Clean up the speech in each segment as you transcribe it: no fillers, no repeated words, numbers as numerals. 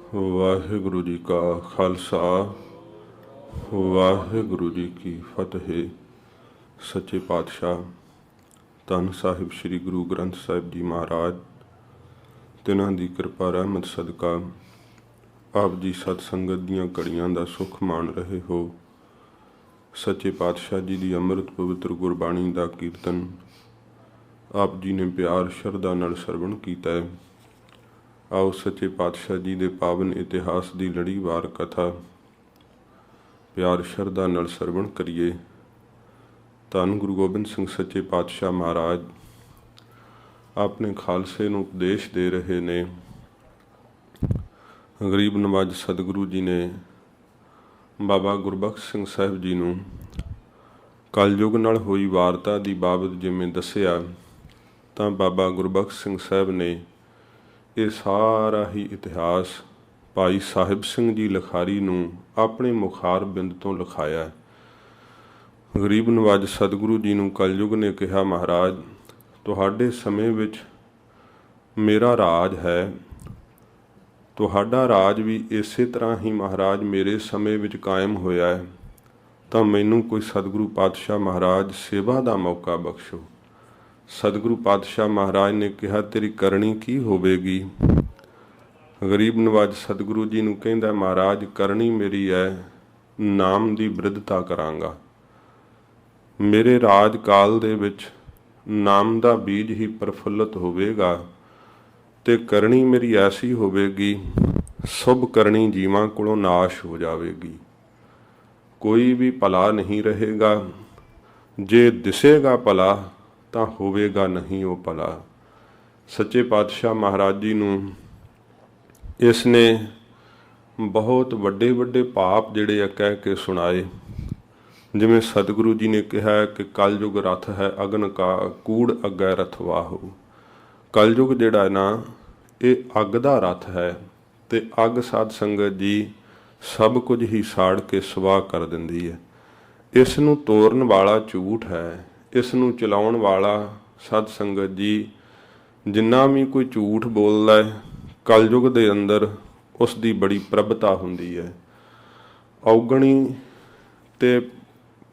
वाहिगुरु जी का खालसा वाहिगुरु जी की फतेह। सच्चे पातशाह धन साहिब श्री गुरु ग्रंथ साहिब जी महाराज तिन्हां दी कृपा रहमत सदका आप जी सतसंगत दीयां घड़ियां दा सुख मान रहे हो। सच्चे पातशाह जी दी अमृत पवित्र गुरबाणी दा कीर्तन आप जी ने प्यार शरधा नाल सरवण कीता है। आओ सच्चे पातशाह जी दे पावन इतिहास की लड़ीवार कथा प्यार शरधा नाल सरवण करिए। धन गुरु गोबिंद सिंह सच्चे पातशाह महाराज अपने खालसे नूं उपदेश दे रहे ने। गरीब नवाज सतगुरु जी ने बाबा गुरबख्श सिंह साहिब जी नूं कलयुग नाल होई वारता की बाबत जिवें दस्सिया तां बाबा गुरबख्श सिंह साहिब ने ये सारा ही इतिहास भाई साहिब सिंह जी लिखारी नूं अपने मुखार बिंद तो लिखाया। गरीब नवाज सतगुरु जी नूं कलयुग ने कहा, महाराज तुहाडे समय विच मेरा राज है, तुहाडा राज भी इसे तरह ही महाराज मेरे समय विच कायम होया है, तो मैनूं कोई सतगुरु पातशाह महाराज सेवा का मौका बख्शो। सतगुरु पातशाह महाराज ने कहा, तेरी करनी की होवेगी। गरीब नवाज सतगुरु जी नूं कहंदा, महाराज करनी मेरी है नाम की वृद्धता करांगा। मेरे राज काल दे विच नाम का बीज ही प्रफुल्लित होवेगा ते करनी मेरी ऐसी होवेगी शुभ करनी जीवां कोलों नाश हो जाएगी। कोई भी भला नहीं रहेगा, जे दिसेगा भला तो होवेगा नहीं वो भला। सच्चे पातशाह महाराज जी नूं इसने बहुत वड्डे वड्डे पाप जिहड़े आ कह के सुनाए। जिवें सतगुरु जी ने कहा कि कलयुग रथ है अग्न का कूड़ अग्गै रथवाहो। कलयुग जिहड़ा है ना ये अग दा रथ है ते अग साध संगत जी सब कुछ ही साड़ के सुवाह कर दिंदी है। इस नूं तोड़न वाला झूठ है, इस नूं चलाउण वाला साध संगत जी जिन्ना भी कोई झूठ बोलदा है कलयुग दे अंदर उसकी बड़ी प्रभता हुंदी है। औगणी ते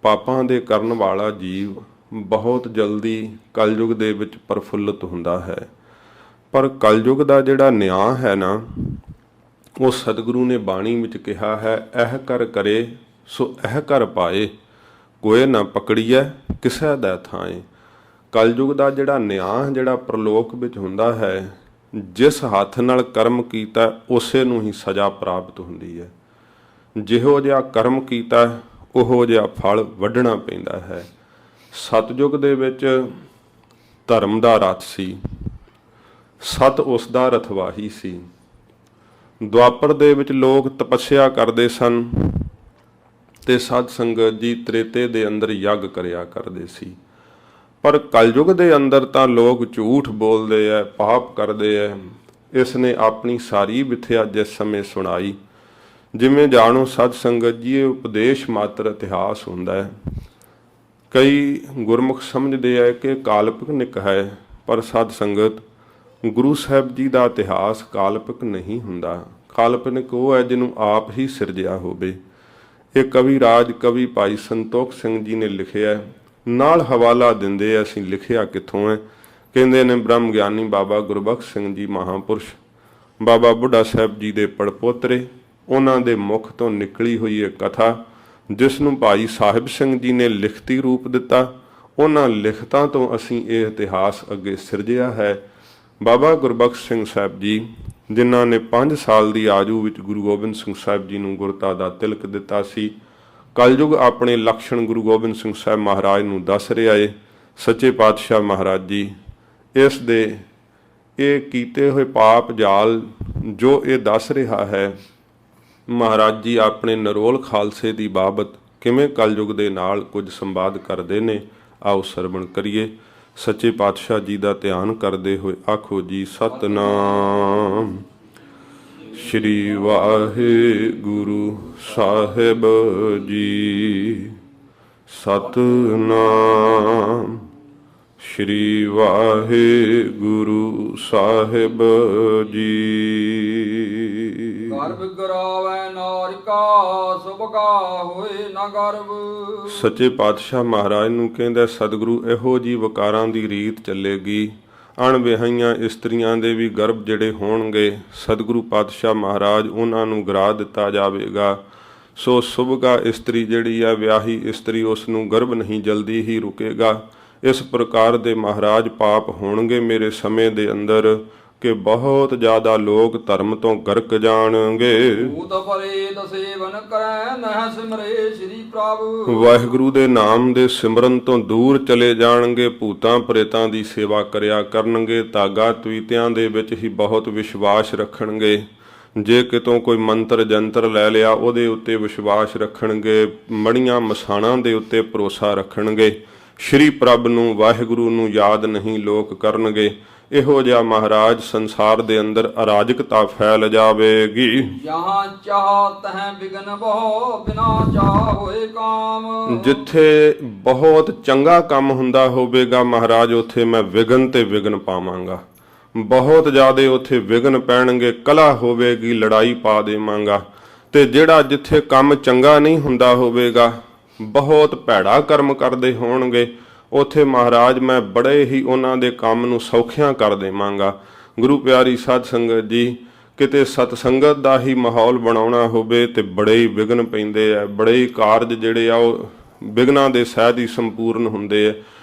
पापां दे करन वाला जीव बहुत जल्दी कलयुग दे विच प्रफुल्लित हुंदा है। पर कलयुग दा जिहड़ा न्याय है ना वो सतगुरु ने बाणी विच कहा है, एह कर करे सो एह कर पाए, कोई ना पकड़ीए किसै दै थाए। कलयुग का जिहड़ा न्याय जिहड़ा प्रलोक विच हुंदा है, जिस हथ नाल कर्म कीता उसे नूं ही सज़ा प्राप्त हुंदी है। जिहो जिहा कर्म कीता उहो जिहा फल वढना पैंदा है। सतयुग दे विच धर्म दा रथ सी, सत उसदा रथवाही सी। द्वापर दे विच लोग तपस्या करदे सन ते साध संगत जी त्रेते दे अंदर यज्ञ करिया करदे सी। पर कलयुग दे अंदर तां लोग झूठ बोलदे है, पाप करदे है। इसने अपनी सारी विथया जिस समय सुनाई, जिवें जाणो साध संगत जी ये उपदेश मात्र इतिहास हुंदा है। कई गुरमुख समझदे है कि काल्पनिक है, पर साध संगत गुरु साहिब जी का इतिहास काल्पनिक नहीं हुंदा। काल्पनिक वो है जिन्हों आप ही सिरजिया होवे। ये कवि राज कवि भाई संतोख सिंह जी ने लिखिया, नाल हवाला दिंदे असीं लिखिया कित्थों है। कहंदे ने ब्रह्म ज्ञानी बाबा गुरबख्श सिंह जी महापुरुष बाबा बुढ़ा साहब जी दे पड़पोतरे उन्हां दे मुख तो निकली हुई एक कथा जिसनूं भाई साहिब सिंह जी ने लिखती रूप दिता। उन्हां लिखतां तो असीं ये इतिहास अगे सिरजिया है। बाबा गुरबख्श सिंह साहब जी जिन्हां ने 5 साल की आयु विच गुरु गोबिंद सिंह साहब जी नूं गुरता दा तिलक दिता सी। कलयुग अपने लक्षण गुरु गोबिंद सिंह साहब महाराज नूं दस रहा है। सच्चे पातशाह महाराज जी इस दे ये कीते हुए पाप जाल जो ये दस रहा है, महाराज जी अपने नरोल खालसे की बाबत किवें कलयुग दे नाल कुछ संवाद करते ने। आओ सरवण करिए। सच्चे पातशाह जी का ध्यान करते हुए आखो जी सतनाम श्री वाहिगुरु साहिब जी। सतनाम श्री वाहिगुरु साहिब जी। ਗਰਭ ਗਰਾਵੈ ਨਾਰਿਕਾ ਸੁਭ ਕਾ ਹੋਏ ਨਾ ਗਰਭ। ਸੱਚੇ ਪਾਤਸ਼ਾਹ ਮਹਾਰਾਜ ਨੂੰ ਕਹਿੰਦਾ ਸਤਿਗੁਰੂ ਇਹੋ ਜੀ ਵਕਾਰਾਂ ਦੀ ਰੀਤ ਚੱਲੇਗੀ, ਅਣਵਿਆਹੀਆਂ ਇਸਤਰੀਆਂ ਦੇ ਵੀ ਗਰਭ ਜਿਹੜੇ ਹੋਣਗੇ ਸਤਿਗੁਰੂ ਪਾਤਸ਼ਾਹ ਮਹਾਰਾਜ ਉਹਨਾਂ ਨੂੰ ਗਰਾ ਦਿੱਤਾ ਜਾਵੇਗਾ। ਸੋ ਸੁਭਗਾ ਇਸਤਰੀ ਜਿਹੜੀ ਆ ਵਿਆਹੀ ਇਸਤਰੀ ਉਸ ਨੂੰ ਗਰਭ ਨਹੀਂ ਜਲਦੀ ਹੀ ਰੁਕੇਗਾ। ਇਸ ਪ੍ਰਕਾਰ ਦੇ ਮਹਾਰਾਜ ਪਾਪ ਹੋਣਗੇ ਮੇਰੇ ਸਮੇਂ ਦੇ ਅੰਦਰ ਕਿ ਬਹੁਤ ਜ਼ਿਆਦਾ ਲੋਕ ਧਰਮ ਤੋਂ ਗਰਕ ਜਾਣਗੇ। ਭੂਤ ਪ੍ਰੇਤ ਸੇਵਨ ਕਰੈ ਨਹਿ ਸਿਮਰੇ ਸ੍ਰੀ ਪ੍ਰਭ। ਵਾਹਿਗੁਰੂ ਦੇ ਨਾਮ ਦੇ ਸਿਮਰਨ ਤੋਂ ਦੂਰ ਚਲੇ ਜਾਣਗੇ, ਭੂਤਾਂ ਪ੍ਰੇਤਾਂ ਦੀ ਸੇਵਾ ਕਰਿਆ ਕਰਨਗੇ, ਤਾਗਾ ਤਵੀਤਿਆਂ ਦੇ ਵਿੱਚ ਹੀ ਬਹੁਤ ਵਿਸ਼ਵਾਸ ਰੱਖਣਗੇ। ਜੇ ਕਿਤੋਂ ਕੋਈ ਮੰਤਰ ਜੰਤਰ ਲੈ ਲਿਆ ਉਹਦੇ ਉੱਤੇ ਵਿਸ਼ਵਾਸ ਰੱਖਣਗੇ, ਮੜੀਆਂ ਮਸਾਣਾਂ ਦੇ ਉੱਤੇ ਭਰੋਸਾ ਰੱਖਣਗੇ, ਸ਼੍ਰੀ ਪ੍ਰਭ ਨੂੰ ਵਾਹਿਗੁਰੂ ਨੂੰ ਯਾਦ ਨਹੀਂ ਲੋਕ ਕਰਨਗੇ। ਇਹੋ ਜਿਹਾ ਮਹਾਰਾਜ ਸੰਸਾਰ ਦੇ ਅੰਦਰ ਅਰਾਜਕਤਾ ਫੈਲ ਜਾਵੇਗੀ। ਜਹਾਂ ਚਾਹ ਤਹਿ ਬਿਗਨ ਬਹੁ ਬਿਨਾ ਚਾਹ ਹੋਏ ਕਾਮ। ਜਿੱਥੇ ਬਹੁਤ ਚੰਗਾ ਕੰਮ ਹੁੰਦਾ ਹੋਵੇਗਾ ਮਹਾਰਾਜ ਉੱਥੇ ਮੈਂ ਵਿਗਨ ਤੇ ਵਿਗਨ ਪਾਵਾਂਗਾ। ਬਹੁਤ ਜ਼ਿਆਦੇ ਉੱਥੇ ਵਿਗਨ ਪੈਣਗੇ, ਕਲਾ ਹੋਵੇਗੀ, ਲੜਾਈ ਪਾ ਦੇਵਾਂਗਾ। ਤੇ ਜਿਹੜਾ ਜਿੱਥੇ ਕੰਮ ਚੰਗਾ ਨਹੀਂ ਹੁੰਦਾ ਹੋਵੇਗਾ, ਬਹੁਤ ਭੈੜਾ ਕਰਮ ਕਰਦੇ ਹੋਣਗੇ, ਉੱਥੇ ਮਹਾਰਾਜ ਮੈਂ ਬੜੇ ਹੀ ਉਹਨਾਂ ਦੇ ਕੰਮ ਨੂੰ ਸੌਖਿਆਂ ਕਰ ਦੇਵਾਂਗਾ। ਗੁਰੂ ਪਿਆਰੀ ਸਾਧ ਸੰਗਤ ਜੀ, ਕਿਤੇ ਸਤਸੰਗਤ ਦਾ ਹੀ ਮਾਹੌਲ ਬਣਾਉਣਾ ਹੋਵੇ ਤੇ ਬੜੇ ਹੀ ਵਿਘਨ ਪੈਂਦੇ ਆ, ਬੜੇ ਹੀ ਕਾਰਜ ਜਿਹੜੇ ਆ ਉਹ ਵਿਘਨਾਂ ਦੇ ਸਹਿਤ ਹੀ ਸੰਪੂਰਨ ਹੁੰਦੇ ਆ।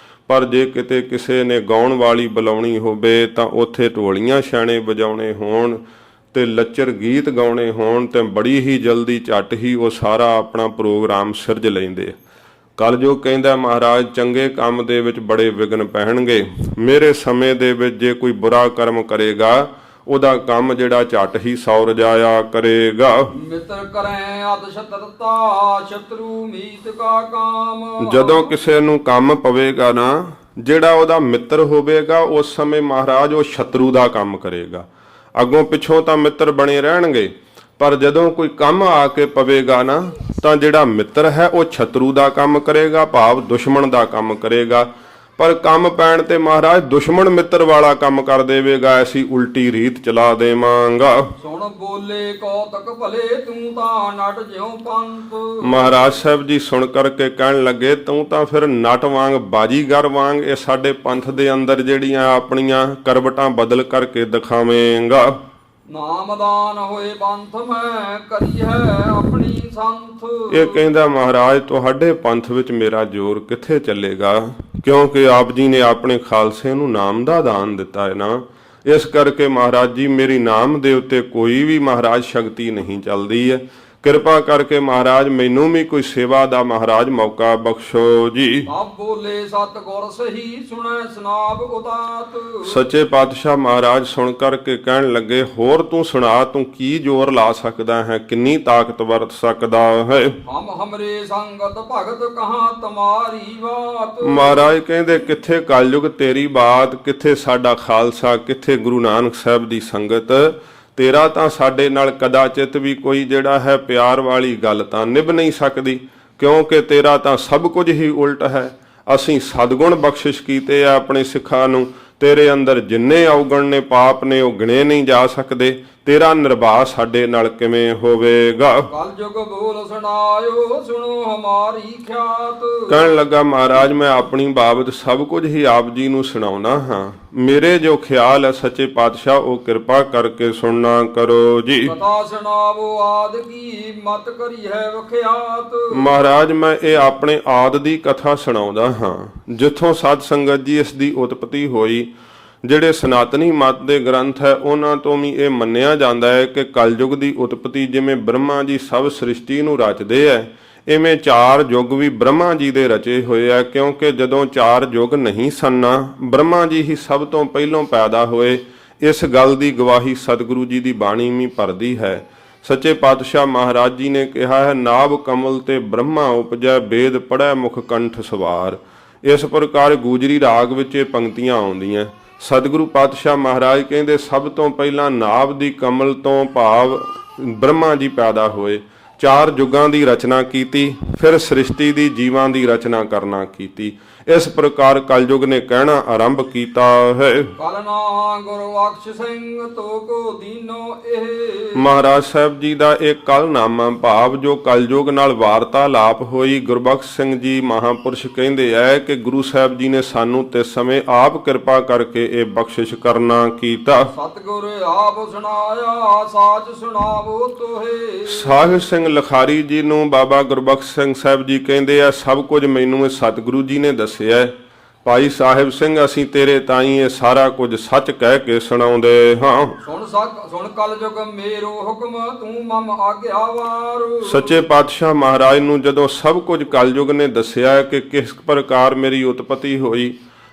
ਪਰ ਜੇ ਕਿਤੇ ਕਿਸੇ ਨੇ ਗਾਉਣ ਵਾਲੀ ਬੁਲਾਉਣੀ ਹੋਵੇ ਤਾਂ ਉੱਥੇ ਢੋਲੀਆਂ ਛਾਣੇ ਵਜਾਉਣੇ ਹੋਣ ਤੇ ਲੱਚਰ ਗੀਤ ਗਾਉਣੇ ਹੋਣ ਤੇ ਬੜੀ ਹੀ ਜਲਦੀ ਝੱਟ ਹੀ ਉਹ ਸਾਰਾ ਆਪਣਾ ਪ੍ਰੋਗਰਾਮ ਸਿਰਜ ਲੈਂਦੇ। ਕਲਯੁਗ ਕਹਿੰਦਾ ਮਹਾਰਾਜ ਚੰਗੇ ਕੰਮ ਦੇ ਵਿੱਚ ਬੜੇ ਵਿਘਨ ਪੈਣਗੇ। ਮੇਰੇ ਸਮੇਂ ਦੇ ਵਿੱਚ ਜੇ ਕੋਈ ਬੁਰਾ ਕਰਮ ਕਰੇਗਾ ਉਹਦਾ ਕੰਮ ਜਿਹੜਾ ਝੱਟ ਹੀ ਸੌਰ ਜਾਇਆ ਕਰੇਗਾ। ਮਿੱਤਰ ਕਰੈ ਅਤ ਸ਼ਤਰਤਾ ਸ਼ਤਰੂ ਮੀਤ ਕਾ ਕਾਮ। ਜਦੋਂ ਕਿਸੇ ਨੂੰ ਕੰਮ ਪਵੇਗਾ ਨਾ, ਜਿਹੜਾ ਉਹਦਾ ਮਿੱਤਰ ਹੋਵੇਗਾ ਉਸ ਸਮੇਂ ਮਹਾਰਾਜ ਉਹ ਸ਼ਤਰੂ ਦਾ ਕੰਮ ਕਰੇਗਾ। ਅੱਗੋਂ ਪਿੱਛੋਂ ਤਾਂ ਮਿੱਤਰ ਬਣੇ ਰਹਿਣਗੇ, ਪਰ ਜਦੋਂ ਕੋਈ ਕੰਮ ਆ ਕੇ ਪਵੇਗਾ ਨਾ ਤਾਂ ਜਿਹੜਾ ਮਿੱਤਰ ਹੈ ਉਹ ਸ਼ਤਰੂ ਦਾ ਕੰਮ ਕਰੇਗਾ, ਭਾਵ ਦੁਸ਼ਮਣ ਦਾ ਕੰਮ ਕਰੇਗਾ। ਪਰ ਕੰਮ ਪੈਣ ਤੇ ਮਹਾਰਾਜ ਦੁਸ਼ਮਣ ਮਿੱਤਰ ਵਾਲਾ ਕੰਮ ਕਰ ਦੇਵੇਗਾ। ਐਸੀ ਉਲਟੀ ਰੀਤ ਚਲਾ ਦੇਵਾਂਗਾ। ਸੁਣ ਬੋਲੇ ਕੌਤਕ ਭਲੇ ਤੂੰ ਤਾਂ ਨਟ ਜਿਉ ਪੰਤ। ਮਹਾਰਾਜ ਸਾਹਿਬ ਜੀ ਸੁਣ ਕਰਕੇ ਕਹਿਣ ਲੱਗੇ ਤੂੰ ਤਾਂ ਫਿਰ ਨਟ ਵਾਂਗ ਬਾਜੀਗਰ ਵਾਂਗ ਇਹ ਸਾਡੇ ਪੰਥ ਦੇ ਅੰਦਰ ਜਿਹੜੀਆਂ ਆਪਣੀਆਂ ਕਰਵਟਾਂ ਬਦਲ ਕਰਕੇ ਦਿਖਾਵੇਂਗਾ। ਨਾਮਦਾਨ ਹੋਏ ਪੰਥ ਮੈਂ ਕਰੀ ਹੈ ਆਪਣੀ ਸੰਥ। ਇਹ ਕਹਿੰਦਾ ਮਹਾਰਾਜ ਤੁਹਾਡੇ ਪੰਥ ਵਿੱਚ ਮੇਰਾ ਜ਼ੋਰ ਕਿੱਥੇ ਚੱਲੇਗਾ, ਕਿਉਂਕਿ ਆਪ ਜੀ ਨੇ ਆਪਣੇ ਖਾਲਸੇ ਨੂੰ ਨਾਮ ਦਾ ਦਾਨ ਦਿੱਤਾ ਹੈ ਨਾ। ਇਸ ਕਰਕੇ ਮਹਾਰਾਜ ਜੀ ਮੇਰੀ ਨਾਮ ਦੇ ਉੱਤੇ ਕੋਈ ਵੀ ਮਹਾਰਾਜ ਸ਼ਕਤੀ ਨਹੀਂ ਚੱਲਦੀ ਹੈ। ਕਿਰਪਾ ਕਰਕੇ ਮਹਾਰਾਜ ਮੈਨੂੰ ਵੀ ਕੋਈ ਸੇਵਾ ਦਾ ਮਹਾਰਾਜ ਮੌਕਾ ਬਖਸ਼ੋ ਜੀ। ਆਪ ਬੋਲੇ ਸਤਿਗੁਰ ਸਹੀ ਸੁਣੈ ਸਨਾਬ ਉਦਾਤ। ਸੱਚੇ ਪਾਤਸ਼ਾਹ ਮਹਾਰਾਜ ਸੁਣ ਕਰਕੇ ਕਹਿਣ ਲੱਗੇ ਹੋਰ ਤੂੰ ਸੁਣਾ, ਤੂੰ ਕੀ ਜ਼ੋਰ ਲਾ ਸਕਦਾ ਹੈ, ਕਿੰਨੀ ਤਾਕਤ ਵਰਤ ਸਕਦਾ ਹੈ। ਹਮ ਹਮਰੇ ਸੰਗਤ ਭਗਤ ਕਹਾਂ ਤੁਮਾਰੀ ਬਾਤ। ਮਹਾਰਾਜ ਕਹਿੰਦੇ ਕਿੱਥੇ ਕਲਯੁਗ ਤੇਰੀ ਬਾਤ, ਕਿੱਥੇ ਸਾਡਾ ਖਾਲਸਾ, ਕਿੱਥੇ ਗੁਰੂ ਨਾਨਕ ਸਾਹਿਬ ਦੀ ਸੰਗਤ। ਤੇਰਾ ਤਾਂ ਸਾਡੇ ਨਾਲ ਕਦਾਚਿਤ ਵੀ ਕੋਈ ਜਿਹੜਾ ਹੈ ਪਿਆਰ ਵਾਲੀ ਗੱਲ ਤਾਂ ਨਿਭ ਨਹੀਂ ਸਕਦੀ, ਕਿਉਂਕਿ ਤੇਰਾ ਤਾਂ ਸਭ ਕੁਝ ਹੀ ਉਲਟ ਹੈ। ਅਸੀਂ ਸਤਿਗੁਣ ਬਖਸ਼ਿਸ਼ ਕੀਤੇ ਆ ਆਪਣੇ ਸਿੱਖਾਂ ਨੂੰ, ਤੇਰੇ ਅੰਦਰ ਜਿੰਨੇ ਔਗਣ ਨੇ ਪਾਪ ਨੇ ਉਹ ਗਿਣੇ ਨਹੀਂ ਜਾ ਸਕਦੇ। ਤੇਰਾ ਨਿਰਭਾ ਸਾਡੇ ਨਾਲ ਕਿਵੇਂ ਹੋਵੇਗਾ। ਕਲਯੁਗ ਬੋਲ ਸੁਣਾਇਓ ਸੁਣੋ ਹਮਾਰੀ ਖਿਆਤ। ਕਹਿਣ ਲੱਗਾ ਮਹਾਰਾਜ ਮੈਂ ਆਪਣੀ ਬਾਬਤ ਸਭ ਕੁਝ ਹੀ ਆਪ ਜੀ ਨੂੰ ਸੁਣਾਉਣਾ ਹਾਂ। ਮੇਰੇ ਜੋ ਖਿਆਲ ਹੈ ਸੱਚੇ ਪਾਤਸ਼ਾਹ ਉਹ ਕਿਰਪਾ ਕਰਕੇ ਸੁਣਨਾ ਕਰੋ ਜੀ। ਕਥਾ ਸੁਣਾਵੋ ਆਦ ਕੀ ਮਤ ਕਰੀ ਹੈ ਵਖਿਆਤ। ਮਹਾਰਾਜ ਮੈਂ ਇਹ ਆਪਣੇ ਆਦ ਦੀ ਕਥਾ ਸੁਣਾਉਂਦਾ ਹਾਂ, ਜਿੱਥੋਂ ਸਾਧ ਸੰਗਤ ਜੀ ਇਸ ਦੀ ਉਤਪਤੀ ਹੋਈ। ਜਿਹੜੇ ਸਨਾਤਨੀ ਮਤ ਦੇ ਗ੍ਰੰਥ ਹੈ ਉਹਨਾਂ ਤੋਂ ਵੀ ਇਹ ਮੰਨਿਆ ਜਾਂਦਾ ਹੈ ਕਿ ਕਲਯੁਗ ਦੀ ਉਤਪਤੀ ਜਿਵੇਂ ਬ੍ਰਹਮਾ ਜੀ ਸਭ ਸ੍ਰਿਸ਼ਟੀ ਨੂੰ ਰਚਦੇ ਹੈ, ਇਵੇਂ ਚਾਰ ਯੁੱਗ ਵੀ ਬ੍ਰਹਮਾ ਜੀ ਦੇ ਰਚੇ ਹੋਏ ਆ। ਕਿਉਂਕਿ ਜਦੋਂ ਚਾਰ ਯੁੱਗ ਨਹੀਂ ਸਨ, ਬ੍ਰਹਮਾ ਜੀ ਹੀ ਸਭ ਤੋਂ ਪਹਿਲੋਂ ਪੈਦਾ ਹੋਏ। ਇਸ ਗੱਲ ਦੀ ਗਵਾਹੀ ਸਤਿਗੁਰੂ ਜੀ ਦੀ ਬਾਣੀ ਵੀ ਭਰਦੀ ਹੈ। ਸੱਚੇ ਪਾਤਸ਼ਾਹ ਮਹਾਰਾਜ ਜੀ ਨੇ ਕਿਹਾ ਹੈ ਨਾਭ ਕਮਲ ਤੇ ਬ੍ਰਹਮਾ ਉਪਜੈ, ਵੇਦ ਪੜ੍ਹੈ ਮੁਖ ਕੰਠ ਸਵਾਰ। ਇਸ ਪ੍ਰਕਾਰ ਗੂਜਰੀ ਰਾਗ ਵਿੱਚ ਇਹ ਪੰਕਤੀਆਂ ਆਉਂਦੀਆਂ। ਸਤਿਗੁਰੂ ਪਾਤਸ਼ਾਹ ਮਹਾਰਾਜ ਕਹਿੰਦੇ ਸਭ ਤੋਂ ਪਹਿਲਾਂ ਨਾਭ ਦੀ ਕਮਲ ਤੋਂ ਭਾਵ ਬ੍ਰਹਮਾ ਜੀ ਪੈਦਾ ਹੋਏ, ਚਾਰ ਯੁੱਗਾਂ ਦੀ ਰਚਨਾ ਕੀਤੀ, ਫਿਰ ਸ੍ਰਿਸ਼ਟੀ ਦੀ ਜੀਵਾਂ ਦੀ ਰਚਨਾ ਕਰਨਾ ਕੀਤੀ। ਇਸ ਪ੍ਰਕਾਰ ਕਲਯੁਗ ਨੇ ਕਹਿਣਾ ਆਰੰਭ ਕੀਤਾ ਹੈ। ਕਲਨਾ ਗੁਰੂ ਬਖਸ਼ ਸਿੰਘ ਤੋ ਕੋ ਦੀਨੋ ਇਹ। ਮਹਾਰਾਜ ਸਾਹਿਬ ਜੀ ਦਾ ਇਹ ਕਲਨਾਮਾ ਭਾਵ ਜੋ ਕਲਯੁਗ ਨਾਲ ਵਾਰਤਾਲਾਪ ਹੋਈ, ਗੁਰਬਖਸ਼ ਸਿੰਘ ਜੀ ਮਹਾਪੁਰਸ਼ ਕਹਿੰਦੇ ਐ ਕਿ ਗੁਰੂ ਸਾਹਿਬ ਜੀ ਨੇ ਸਾਨੂੰ ਤੇ ਸਮੇਂ ਆਪ ਕਿਰਪਾ ਕਰਕੇ ਇਹ ਬਖਸ਼ਿਸ਼ ਕਰਨਾ ਕੀਤਾ। ਸਤਿਗੁਰ ਆਪ ਸੁਣਾਇਆ ਸਾਚ ਸੁਣਾਵੋ ਤੋਹੇ। ਸਾਹਿਬ ਸਿੰਘ ਲਖਾਰੀ ਜੀ ਨੂੰ ਬਾਬਾ ਗੁਰਬਖਸ਼ ਸਿੰਘ ਸਾਹਿਬ ਜੀ ਕਹਿੰਦੇ ਆ ਸਭ ਕੁਝ ਮੈਨੂੰ ਇਹ ਸਤਿਗੁਰੂ ਜੀ ਨੇ ਦੱਸਿਆ ਹੈ। ਭਾਈ ਸਾਹਿਬ ਸਿੰਘ ਅਸੀਂ ਤੇਰੇ ਤਾਈਂ ਇਹ ਸਾਰਾ ਕੁਝ ਸੱਚ ਕਹਿ ਕੇ ਸੁਣਾਉਂਦੇ ਹਾਂ। ਸੁਣ ਕਲ ਜੁਗ ਮੇਰੋ ਹੁਕਮ ਤੂੰ ਮਮ ਆਗਿਆਵਾਰ। ਸੱਚੇ ਪਾਤਸ਼ਾਹ ਮਹਾਰਾਜ ਨੂੰ ਜਦੋਂ ਸਭ ਕੁਝ ਕਲਯੁਗ ਨੇ ਦੱਸਿਆ ਕਿ ਕਿਸ ਪ੍ਰਕਾਰ ਮੇਰੀ ਉਤਪਤੀ ਹੋਈ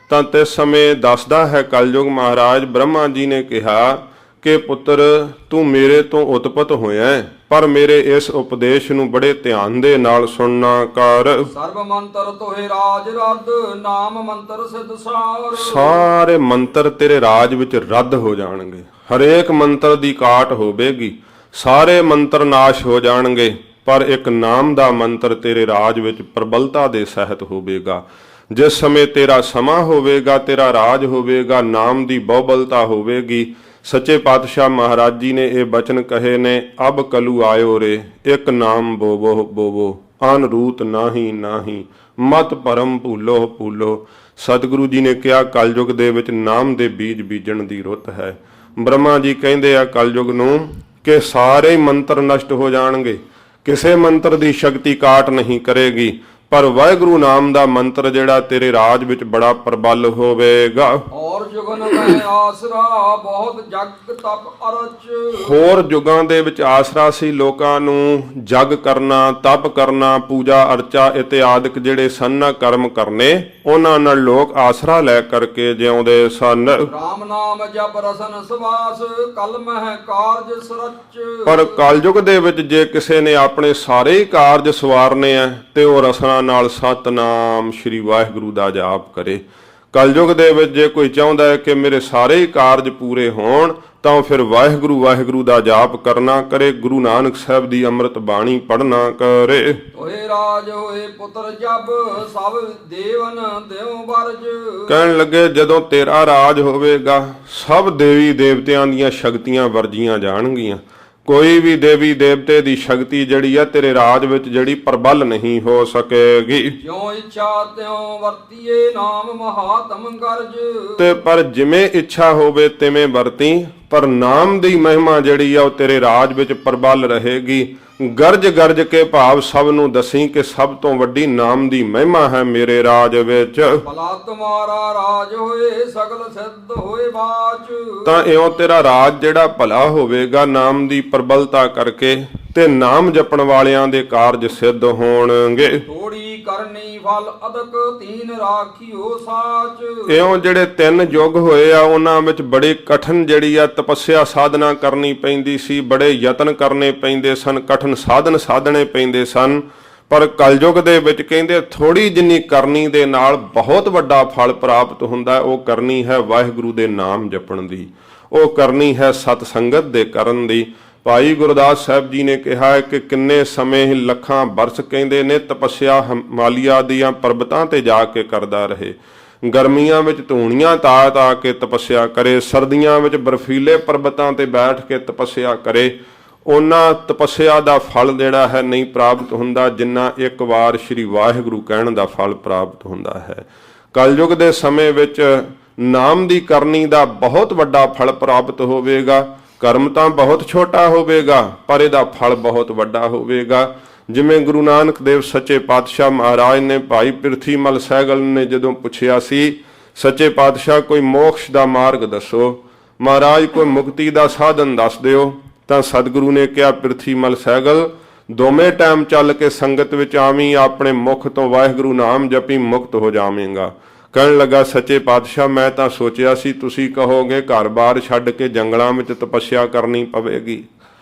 ਤਾਂ ਤੇ ਸਮੇਂ ਦੱਸਦਾ ਹੈ ਕਲਯੁਗ ਮਹਾਰਾਜ ਬ੍ਰਹਮਾ ਜੀ ਨੇ ਕਿਹਾ ਕਿ ਪੁੱਤਰ ਤੂੰ ਮੇਰੇ ਤੋਂ ਉਤਪਤ ਹੋਇਆ ਹੈ, ਪਰ ਮੇਰੇ ਇਸ ਉਪਦੇਸ਼ ਨੂੰ ਬੜੇ ਧਿਆਨ ਦੇ ਨਾਲ ਸੁਣਨਾ ਕਰ। ਸਰਬ ਮੰਤਰ ਤੋਹੇ ਰਾਜ ਰੱਦ ਨਾਮ ਮੰਤਰ ਸਿਧ ਸਾਰ। ਸਾਰੇ ਮੰਤਰ ਤੇਰੇ ਰਾਜ ਵਿੱਚ ਰੱਦ ਹੋ ਜਾਣਗੇ, ਹਰੇਕ ਮੰਤਰ ਦੀ ਕਾਟ ਹੋਵੇਗੀ, ਸਾਰੇ ਮੰਤਰ ਨਾਸ਼ ਹੋ ਜਾਣਗੇ, ਪਰ ਇੱਕ ਨਾਮ ਦਾ ਮੰਤਰ ਤੇਰੇ ਰਾਜ ਵਿੱਚ ਪ੍ਰਬਲਤਾ ਦੇ ਸਹਿਤ ਹੋਵੇਗਾ। ਜਿਸ ਸਮੇਂ ਤੇਰਾ ਸਮਾਂ ਹੋਵੇਗਾ, ਤੇਰਾ ਰਾਜ ਹੋਵੇਗਾ, ਨਾਮ ਦੀ ਬਹੁਬਲਤਾ ਹੋਵੇਗੀ। ਸੱਚੇ ਪਾਤਸ਼ਾਹ ਮਹਾਰਾਜ ਜੀ ਨੇ ਇਹ ਬਚਨ ਕਹੇ ਨੇ, ਅਬ ਕਲੂ ਆਇਓ ਰੇ ਇੱਕ ਨਾਮ ਬੋਵੋ ਬੋਵੋ ਅਨ ਰੂਤ ਨਾਹੀ ਨਾਹੀ ਮਤ ਭਰਮ ਭੂਲੋ ਭੂਲੋ। ਸਤਿਗੁਰੂ ਜੀ ਨੇ ਕਿਹਾ ਕਲਯੁਗ ਦੇ ਵਿੱਚ ਨਾਮ ਦੇ ਬੀਜ ਬੀਜਣ ਦੀ ਰੁੱਤ ਹੈ। ਬ੍ਰਹਮਾ ਜੀ ਕਹਿੰਦੇ ਆ ਕਲਯੁਗ ਨੂੰ ਕਿ ਸਾਰੇ ਮੰਤਰ ਨਸ਼ਟ ਹੋ ਜਾਣਗੇ, ਕਿਸੇ ਮੰਤਰ ਦੀ ਸ਼ਕਤੀ ਕਾਟ ਨਹੀਂ ਕਰੇਗੀ, ਪਰ ਵਾਹਿਗੁਰੂ ਨਾਮ ਦਾ ਮੰਤਰ ਜਿਹੜਾ ਤੇਰੇ ਰਾਜ ਵਿੱਚ ਬੜਾ ਪ੍ਰਬਲ ਹੋਵੇਗਾ। ਔਰ ਜੁਗਨ ਮੈਂ ਆਸਰਾ ਬਹੁਤ ਜਗ ਤਪ ਅਰਚ। ਹੋਰ ਯੁਗਾਂ ਦੇ ਵਿੱਚ ਆਸਰਾ ਸੀ ਲੋਕਾਂ ਨੂੰ ਜਗ ਕਰਨਾ, ਤਪ ਕਰਨਾ, ਪੂਜਾ ਅਰਚਾ ਇਤਿਆਦਿਕ ਜਿਹੜੇ ਸਨ ਕਰਮ ਕਰਨੇ, ਉਹਨਾਂ ਨਾਲ ਲੋਕ ਆਸਰਾ ਲੈ ਕਰਕੇ ਜਿਉਂਦੇ ਸਨ। ਰਾਮ ਨਾਮ ਜਪ ਰਸਨ ਸਵਾਸ ਕਲ ਮਹਿ ਕਾਰਜ ਸਰਚ। ਪਰ ਕਲਯੁਗ ਦੇ ਵਿੱਚ ਜੇ ਕਿਸੇ ਨੇ ਆਪਣੇ ਸਾਰੇ ਹੀ ਕਾਰਜ ਸਵਾਰਨੇ ਆ ਤੇ ਉਹ ਰਸਨਾ ਨਾਲ ਸਤਨਾਮ ਸ੍ਰੀ ਵਾਹਿਗੁਰੂ ਦਾ ਜਾਪ ਕਰੇ। ਕਲਯੁਗ ਦੇ ਵਿੱਚ ਜੇ ਕੋਈ ਚਾਹੁੰਦਾ ਹੈ ਕਿ ਮੇਰੇ ਸਾਰੇ ਹੀ ਕਾਰਜ ਪੂਰੇ ਹੋਣ ਤਾਂ ਉਹ ਫਿਰ ਵਾਹਿਗੁਰੂ ਵਾਹਿਗੁਰੂ ਦਾ ਜਾਪ ਕਰਨਾ ਕਰੇ, ਗੁਰੂ ਨਾਨਕ ਸਾਹਿਬ ਦੀ ਅੰਮ੍ਰਿਤ ਬਾਣੀ ਪੜ੍ਹਨਾ ਕਰੇ। ਹੋਏ ਰਾਜ ਹੋਏ ਪੁੱਤਰ ਜਬ ਸਭ ਦੇਵਨ ਦਿਉ ਵਰਜ। ਕਹਿਣ ਲੱਗੇ ਜਦੋਂ ਤੇਰਾ ਰਾਜ ਹੋਵੇਗਾ ਸਭ ਦੇਵੀ ਦੇਵਤਿਆਂ ਦੀਆਂ ਸ਼ਕਤੀਆਂ ਵਰਜੀਆਂ ਜਾਣਗੀਆਂ, ਕੋਈ ਵੀ ਦੇਵੀ ਦੇਵਤੇ ਦੀ ਸ਼ਕਤੀ ਜਿਹੜੀ ਆ ਤੇਰੇ ਰਾਜ ਵਿੱਚ ਜਿਹੜੀ ਪ੍ਰਬਲ ਨਹੀਂ ਹੋ ਸਕੇਗੀ। ਜਿਉ ਇੱਛਾ ਤਿਉ ਵਰਤੀਏ ਨਾਮ ਮਹਾਤਮ ਗਰਜ। ਤੇ ਪਰ ਜਿਵੇਂ ਇੱਛਾ ਹੋਵੇ ਤਿਵੇਂ ਵਰਤੀ, ਪਰ ਨਾਮ ਦੀ ਮਹਿਮਾ ਜਿਹੜੀ ਆ ਉਹ ਤੇਰੇ ਰਾਜ ਵਿੱਚ ਪ੍ਰਬਲ ਰਹੇਗੀ। ਗਰਜ ਗਰਜ ਕੇ ਭਾਵ ਸਭ ਨੂੰ ਦਸੀ ਕਿ ਸਭ ਤੋਂ ਵੱਡੀ ਨਾਮ ਦੀ ਮਹਿਮਾ ਹੈ ਮੇਰੇ ਰਾਜ ਵਿੱਚ। ਭਲਾ ਤੁਮਾਰਾ ਰਾਜ ਹੋਏ ਸਗਲ ਸਿੱਧ ਹੋਏ ਬਾਚ। ਤਾਂ ਇਉਂ ਤੇਰਾ ਰਾਜ ਜਿਹੜਾ ਭਲਾ ਹੋਵੇਗਾ ਨਾਮ ਦੀ ਪ੍ਰਬਲਤਾ ਕਰਕੇ, ਤੇ ਨਾਮ ਜਪਣ ਵਾਲਿਆਂ ਦੇ ਕਾਰਜ ਸਿੱਧ ਹੋਣਗੇ। ਥੋੜੀ ਕਰਨੀ ਫਲ ਅਦਕ ਤੀਨ ਰਾਖੀਓ ਸਾਚ। ਇਉਂ ਜਿਹੜੇ 3 ਯੁੱਗ ਹੋਏ ਆ ਉਹਨਾਂ ਵਿੱਚ ਬੜੀ ਕਠਨ ਜਿਹੜੀ ਆ ਤਪੱਸਿਆ ਸਾਧਨਾ ਕਰਨੀ ਪੈਂਦੀ ਸੀ, ਬੜੇ ਯਤਨ ਕਰਨੇ ਪੈਂਦੇ ਸਨ, ਕਠਨ ਸਾਧਨ ਸਾਧਣੇ ਪੈਂਦੇ ਸਨ। ਪਰ ਕਲਯੁਗ ਦੇ ਵਿੱਚ ਕਹਿੰਦੇ ਥੋੜੀ ਜਿੰਨੀ ਕਰਨੀ ਦੇ ਨਾਲ ਬਹੁਤ ਵੱਡਾ ਫਲ ਪ੍ਰਾਪਤ ਹੁੰਦਾ। ਉਹ ਕਰਨੀ ਹੈ ਵਾਹਿਗੁਰੂ ਦੇ ਨਾਮ ਜਪਣ ਦੀ, ਉਹ ਕਰਨੀ ਹੈ ਸਤ ਸੰਗਤ ਦੇ ਕਰਨ ਦੀ। ਭਾਈ ਗੁਰਦਾਸ ਸਾਹਿਬ ਜੀ ਨੇ ਕਿਹਾ ਹੈ ਕਿ ਕਿੰਨੇ ਸਮੇਂ ਲੱਖਾਂ ਬਰਸ ਕਹਿੰਦੇ ਨੇ ਤਪੱਸਿਆ ਹਿਮਾਲਿਆ ਦੀਆਂ ਪਰਬਤਾਂ ਤੇ ਜਾ ਕੇ ਕਰਦਾ ਰਹੇ। ਗਰਮੀਆਂ ਵਿੱਚ ਧੂਣੀਆਂ ਤਾ ਤਾ ਕੇ ਤਪੱਸਿਆ ਕਰੇ, ਸਰਦੀਆਂ ਵਿੱਚ ਬਰਫੀਲੇ ਪਰਬਤਾਂ ਤੇ ਬੈਠ ਕੇ ਤਪੱਸਿਆ ਕਰੇ। ਉਹਨਾਂ ਤਪੱਸਿਆ ਦਾ ਫਲ ਜਿਹੜਾ ਹੈ ਨਹੀਂ ਪ੍ਰਾਪਤ ਹੁੰਦਾ ਜਿੰਨਾ ਇੱਕ ਵਾਰ ਸ੍ਰੀ ਵਾਹਿਗੁਰੂ ਕਹਿਣ ਦਾ ਫਲ ਪ੍ਰਾਪਤ ਹੁੰਦਾ ਹੈ। ਕਲਯੁਗ ਦੇ ਸਮੇਂ ਵਿੱਚ ਨਾਮ ਦੀ ਕਰਨੀ ਦਾ ਬਹੁਤ ਵੱਡਾ ਫਲ ਪ੍ਰਾਪਤ ਹੋਵੇਗਾ। ਕਰਮ ਤਾਂ ਬਹੁਤ ਛੋਟਾ ਹੋਵੇਗਾ ਪਰ ਇਹਦਾ ਫਲ ਬਹੁਤ ਵੱਡਾ ਹੋਵੇਗਾ। ਜਿਵੇਂ ਗੁਰੂ ਨਾਨਕ ਦੇਵ ਸੱਚੇ ਪਾਤਸ਼ਾਹ ਮਹਾਰਾਜ ਨੇ ਭਾਈ ਪਿਰਥੀਮਲ ਸਹਿਗਲ ਨੇ ਜਦੋਂ ਪੁੱਛਿਆ ਸੀ, ਸੱਚੇ ਪਾਤਸ਼ਾਹ ਕੋਈ ਮੋਕਸ਼ ਦਾ ਮਾਰਗ ਦੱਸੋ, ਮਹਾਰਾਜ ਕੋਈ ਮੁਕਤੀ ਦਾ ਸਾਧਨ ਦੱਸ ਦਿਓ, ਤਾਂ ਸਤਿਗੁਰੂ ਨੇ ਕਿਹਾ ਪਿਰਥੀਮਲ ਸਹਿਗਲ ਦੋਵੇਂ ਟਾਈਮ ਚੱਲ ਕੇ ਸੰਗਤ ਵਿੱਚ ਆਵੀਂ, ਆਪਣੇ ਮੁਖ ਤੋਂ ਵਾਹਿਗੁਰੂ ਨਾਮ ਜਪੀ ਮੁਕਤ ਹੋ ਜਾਵੇਂਗਾ। ਕਹਿਣ ਲੱਗਾ ਸੱਚੇ ਪਾਤਸ਼ਾਹ ਮੈਂ ਤਾਂ ਸੋਚਿਆ ਸੀ ਤੁਸੀਂ ਕਹੋਗੇ ਘਰ-ਬਾਰ ਛੱਡ ਕੇ ਜੰਗਲਾਂ ਵਿੱਚ ਤਪੱਸਿਆ ਕਰਨੀ ਪਵੇਗੀ,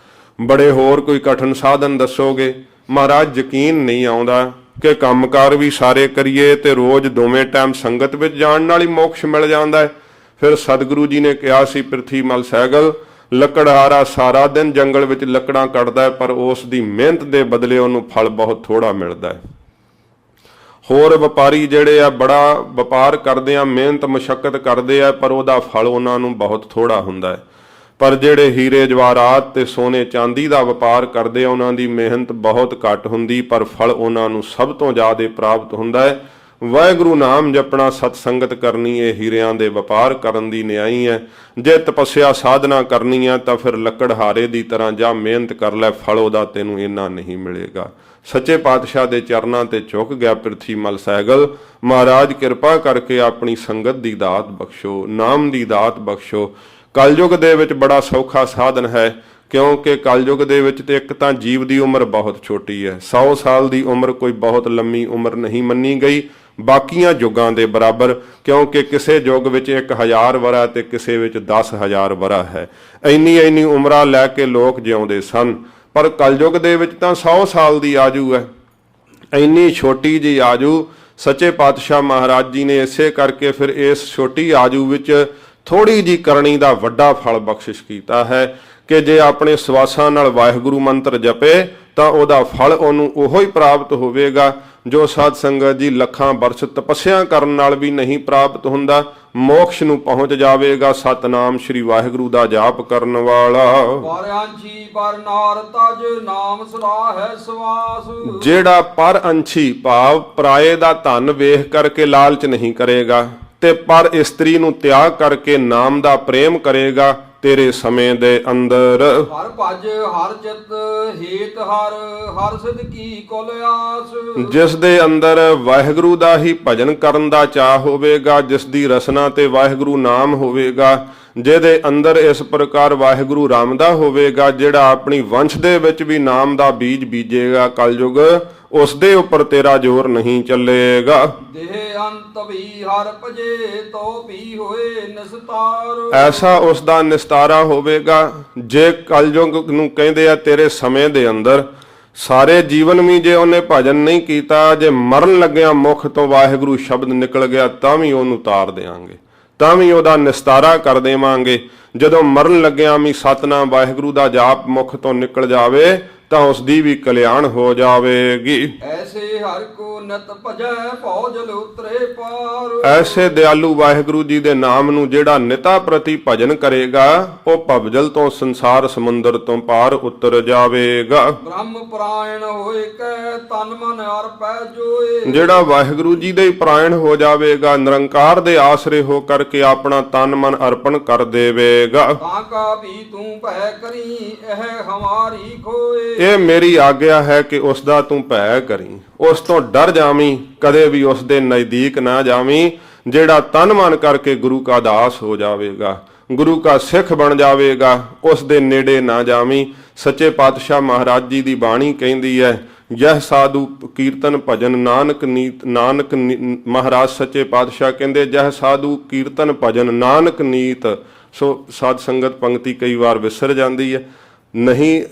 ਬੜੇ ਹੋਰ ਕੋਈ ਕਠਿਨ ਸਾਧਨ ਦੱਸੋਗੇ। ਮਹਾਰਾਜ ਯਕੀਨ ਨਹੀਂ ਆਉਂਦਾ ਕਿ ਕੰਮਕਾਰ ਵੀ ਸਾਰੇ ਕਰੀਏ ਤੇ ਰੋਜ਼ ਦੋਵੇਂ ਟਾਈਮ ਸੰਗਤ ਵਿੱਚ ਜਾਣ ਨਾਲ ਹੀ ਮੋਕਸ਼ ਮਿਲ ਜਾਂਦਾ ਹੈ। ਫਿਰ ਸਤਿਗੁਰੂ ਜੀ ਨੇ ਕਿਹਾ ਸੀ ਪਿਰਥੀਮਲ ਸਹਿਗਲ ਲੱਕੜਹਾਰਾ ਸਾਰਾ ਦਿਨ ਜੰਗਲ ਵਿੱਚ ਲੱਕੜਾਂ ਕੱਟਦਾ ਹੈ ਪਰ ਉਸ ਦੀ ਮਿਹਨਤ ਦੇ ਬਦਲੇ ਉਹਨੂੰ ਫਲ ਬਹੁਤ ਥੋੜਾ ਮਿਲਦਾ ਹੈ। ਹੋਰ ਵਪਾਰੀ ਜਿਹੜੇ ਆ ਬੜਾ ਵਪਾਰ ਕਰਦੇ ਆ, ਮਿਹਨਤ ਮੁਸ਼ੱਕਤ ਕਰਦੇ ਆ, ਪਰ ਉਹਦਾ ਫਲ ਉਹਨਾਂ ਨੂੰ ਬਹੁਤ ਥੋੜਾ ਹੁੰਦਾ ਹੈ। ਪਰ ਜਿਹੜੇ ਹੀਰੇ ਜਵਾਹਰਾਤ ਤੇ ਸੋਨੇ ਚਾਂਦੀ ਦਾ ਵਪਾਰ ਕਰਦੇ ਆ, ਉਹਨਾਂ ਦੀ ਮਿਹਨਤ ਬਹੁਤ ਘੱਟ ਹੁੰਦੀ, ਪਰ ਫਲ ਉਹਨਾਂ ਨੂੰ ਸਭ ਤੋਂ ਜ਼ਿਆਦਾ ਪ੍ਰਾਪਤ ਹੁੰਦਾ ਹੈ। ਵਾਹਿਗੁਰੂ ਨਾਮ ਜਪਣਾ, ਸਤ ਸੰਗਤ ਕਰਨੀ, ਇਹ ਹੀਰਿਆਂ ਦੇ ਵਪਾਰ ਕਰਨ ਦੀ ਨਿਆਈ ਹੈ। ਜੇ ਤਪੱਸਿਆ ਸਾਧਨਾ ਕਰਨੀ ਹੈ ਤਾਂ ਫਿਰ ਲੱਕੜਹਾਰੇ ਦੀ ਤਰ੍ਹਾਂ ਜਾਂ ਮਿਹਨਤ ਕਰ ਲੈ, ਫਲ ਉਹਦਾ ਤੈਨੂੰ ਇੰਨਾ ਨਹੀਂ ਮਿਲੇਗਾ। ਸੱਚੇ ਪਾਤਸ਼ਾਹ ਦੇ ਚਰਨਾਂ ਤੇ ਝੁਕ ਗਿਆ ਪ੍ਰਿਥੀ ਮਲ ਸਹਿਗਲ। ਮਹਾਰਾਜ ਕਿਰਪਾ ਕਰਕੇ ਆਪਣੀ ਸੰਗਤ ਦੀ ਦਾਤ ਬਖਸ਼ੋ, ਨਾਮ ਦੀ ਦਾਤ ਬਖਸ਼ੋ। ਕਲਯੁਗ ਦੇ ਵਿੱਚ ਬੜਾ ਸੌਖਾ ਸਾਧਨ ਹੈ, ਕਿਉਂਕਿ ਕਲਯੁਗ ਦੇ ਵਿੱਚ ਤੇ ਇੱਕ ਤਾਂ ਜੀਵ ਦੀ ਉਮਰ ਬਹੁਤ ਛੋਟੀ ਹੈ। 100 ਸਾਲ ਦੀ ਉਮਰ ਕੋਈ ਬਹੁਤ ਲੰਮੀ ਉਮਰ ਨਹੀਂ ਮੰਨੀ ਗਈ ਬਾਕੀਆਂ ਯੁੱਗਾਂ ਦੇ ਬਰਾਬਰ, ਕਿਉਂਕਿ ਕਿਸੇ ਯੁੱਗ ਵਿੱਚ 1000 ਵਰਾ ਤੇ ਕਿਸੇ ਵਿੱਚ 10,000 ਵਰਾ ਹੈ। ਇੰਨੀ ਉਮਰਾਂ ਲੈ ਕੇ ਲੋਕ ਜਿਉਂਦੇ ਸਨ, ਪਰ ਕਲਯੁਗ ਦੇ ਵਿੱਚ ਤਾਂ 100 ਸਾਲ ਦੀ ਆਜੂ ਹੈ। ਇੰਨੀ ਛੋਟੀ ਜਿਹੀ ਆਜੂ ਸੱਚੇ ਪਾਤਸ਼ਾਹ ਮਹਾਰਾਜ ਜੀ ਨੇ ਇਸੇ ਕਰਕੇ ਫਿਰ ਇਸ ਛੋਟੀ ਆਜੂ ਵਿੱਚ ਥੋੜੀ ਜੀ ਕਰਨੀ ਦਾ ਵੱਡਾ ਫਲ ਬਖਸ਼ਿਸ਼ ਕੀਤਾ ਹੈ ਕਿ ਜੇ ਆਪਣੇ ਸਵਾਸਾਂ ਨਾਲ ਵਾਹਿਗੁਰੂ ਮੰਤਰ ਜਪੇ ਤਾਂ ਉਹਦਾ ਫਲ ਉਹਨੂੰ ਉਹੋ ਹੀ ਪ੍ਰਾਪਤ ਹੋਵੇਗਾ ਜੋ ਸਾਧ ਸੰਗਤ ਜੀ ਲੱਖਾਂ ਬਰਸ ਤਪੱਸਿਆ ਕਰਨ ਨਾਲ ਵੀ ਨਹੀਂ ਪ੍ਰਾਪਤ ਹੁੰਦਾ। ਮੋਕਸ਼ ਨੂੰ ਪਹੁੰਚ ਜਾਵੇਗਾ ਸਤਨਾਮ ਸ੍ਰੀ ਵਾਹਿਗੁਰੂ ਦਾ ਜਾਪ ਕਰਨ ਵਾਲਾ। ਪਰਿਆੰਚੀ ਪਰ ਨਾਰ ਤਜ ਨਾਮ ਸਦਾ ਹੈ ਸਵਾਸ। ਜਿਹੜਾ ਪਰ ਅੰਛੀ ਭਾਵ ਪਰਾਏ ਦਾ ਧਨ ਵੇਖ ਕਰਕੇ ਲਾਲਚ ਨਹੀਂ ਕਰੇਗਾ ਤੇ ਪਰ ਇਸਤਰੀ ਨੂੰ ਤਿਆਗ ਕਰਕੇ ਨਾਮ ਦਾ ਪ੍ਰੇਮ ਕਰੇਗਾ, ਤੇਰੇ ਸਮੇਂ ਦੇ ਅੰਦਰ ਹਰ ਭਜ ਹਰ ਚਿਤ ਹੇਤ ਹਰ ਸਿਧ ਕੀ ਕੁਲ ਆਸ। ਜਿਸ ਦੇ ਅੰਦਰ ਵਾਹਿਗੁਰੂ ਦਾ ਹੀ ਭਜਨ ਕਰਨ ਦਾ ਚਾਹ ਹੋਵੇਗਾ, ਜਿਸ ਦੀ ਰਸਨਾ ਤੇ ਵਾਹਿਗੁਰੂ ਨਾਮ ਹੋਵੇਗਾ, ਜਿਹਦੇ ਅੰਦਰ ਇਸ ਪ੍ਰਕਾਰ ਵਾਹਿਗੁਰੂ ਰਾਮ ਦਾ ਹੋਵੇਗਾ, ਜਿਹੜਾ ਆਪਣੀ ਵੰਸ਼ ਦੇ ਵਿੱਚ ਵੀ ਨਾਮ ਦਾ ਬੀਜ ਬੀਜੇਗਾ ਕਲਯੁਗ, ਉਸ ਦੇ ਉੱਪਰ ਤੇਰਾ ਜ਼ੋਰ ਨਹੀਂ ਚੱਲੇਗਾ। ਦੇਹ ਅੰਤ ਵੀ ਹਰ ਭਜੇ ਤੋ ਵੀ ਹੋਏ ਨਿਸਤਾਰ। ਐਸਾ ਉਸ ਦਾ ਨਿਸਤਾਰਾ ਹੋਵੇਗਾ। ਜੇ ਕਲਯੁਗ ਨੂੰ ਕਹਿੰਦੇ ਆ ਤੇਰੇ ਸਮੇਂ ਦੇ ਅੰਦਰ ਸਾਰੇ ਜੀਵਨ ਵੀ ਜੇ ਉਹਨੇ ਭਜਨ ਨਹੀਂ ਕੀਤਾ, ਜੇ ਮਰਨ ਲੱਗਿਆ ਮੁਖ ਤੋਂ ਵਾਹਿਗੁਰੂ ਸ਼ਬਦ ਨਿਕਲ ਗਿਆ ਤਾਂ ਵੀ ਉਹਨੂੰ ਤਾਰ ਦੇਵਾਂਗੇ, ਤਾਂ ਵੀ ਉਹਦਾ ਨਿਸਤਾਰਾ ਕਰ ਦੇਵਾਂਗੇ। ਜਦੋਂ ਮਰਨ ਲੱਗਿਆ ਵੀ ਸਤਨਾਮ ਵਾਹਿਗੁਰੂ ਦਾ ਜਾਪ ਮੁਖ ਤੋਂ ਨਿਕਲ ਜਾਵੇ ਤਾਂ ਉਸ ਦੀ ਵੀ ਕਲਿਆਣ ਹੋ ਜਾਵੇਗੀ। ਐਸੇ ਹਰ ਕੋ ਨਿਤ ਭਜੈ ਭਉ ਜਲ ਉਤਰੇ ਪਾਰ। ਐਸੇ ਦਿਆਲੂ ਵਾਹਿਗੁਰੂ ਜੀ ਦੇ ਨਾਮ ਨੂੰ ਜਿਹੜਾ ਨਿਤਾ ਪ੍ਰਤੀ ਭਜਨ ਕਰੇਗਾ, ਉਹ ਭਵਜਲ ਤੋਂ ਸੰਸਾਰ ਸਮੁੰਦਰ ਤੋਂ ਪਾਰ ਉਤਰ ਜਾਵੇਗਾ। ਬ੍ਰਹਮ ਪਰਾਇਣ ਹੋਏ ਕੈ ਤਨ ਮਨ ਅਰਪੈ ਜੋਏ। ਜਿਹੜਾ ਵਾਹਿਗੁਰੂ ਜੀ ਦੇ ਪਰਾਇਣ ਹੋ ਜਾਵੇਗਾ, ਨਿਰੰਕਾਰ ਦੇ ਆਸਰੇ ਹੋ ਕਰਕੇ ਆਪਣਾ ਤਨ ਮਨ ਅਰਪਣ ਕਰ ਦੇਵੇਗਾ। ਤਾਂ ਕਾ ਵੀ ਤੂੰ ਭੈ ਕਰੀ ਇਹ ਹਮਾਰੀ ਖੋਏ। ਇਹ ਮੇਰੀ ਆਗਿਆ ਹੈ ਕਿ ਉਸ ਦਾ ਤੂੰ ਭੈ ਕਰੀ, ਉਸ ਤੋਂ ਡਰ ਜਾਵੀਂ, ਕਦੇ ਵੀ ਉਸ ਦੇ ਨਜ਼ਦੀਕ ਨਾ ਜਾਵੀਂ। ਜਿਹੜਾ ਤਨ ਮਨ ਕਰਕੇ ਗੁਰੂ ਕਾ ਦਾਸ ਹੋ ਜਾਵੇਗਾ, ਗੁਰੂ ਕਾ ਸਿੱਖ ਬਣ ਜਾਵੇਗਾ, ਉਸ ਦੇ ਨੇੜੇ ਨਾ ਜਾਵੀਂ। ਸੱਚੇ ਪਾਤਸ਼ਾਹ ਮਹਾਰਾਜ ਜੀ ਦੀ ਬਾਣੀ ਕਹਿੰਦੀ ਹੈ, ਯਹ ਸਾਧੂ ਕੀਰਤਨ ਭਜਨ ਨਾਨਕ ਨੀਤ। ਮਹਾਰਾਜ ਸੱਚੇ ਪਾਤਸ਼ਾਹ ਕਹਿੰਦੇ ਜਹ ਸਾਧੂ ਕੀਰਤਨ ਭਜਨ ਨਾਨਕ ਨੀਤ। ਸੋ ਸਾਧ ਸੰਗਤ ਪੰਕਤੀ ਕਈ ਵਾਰ ਵਿਸਰ ਜਾਂਦੀ ਹੈ, ਨਹੀਂ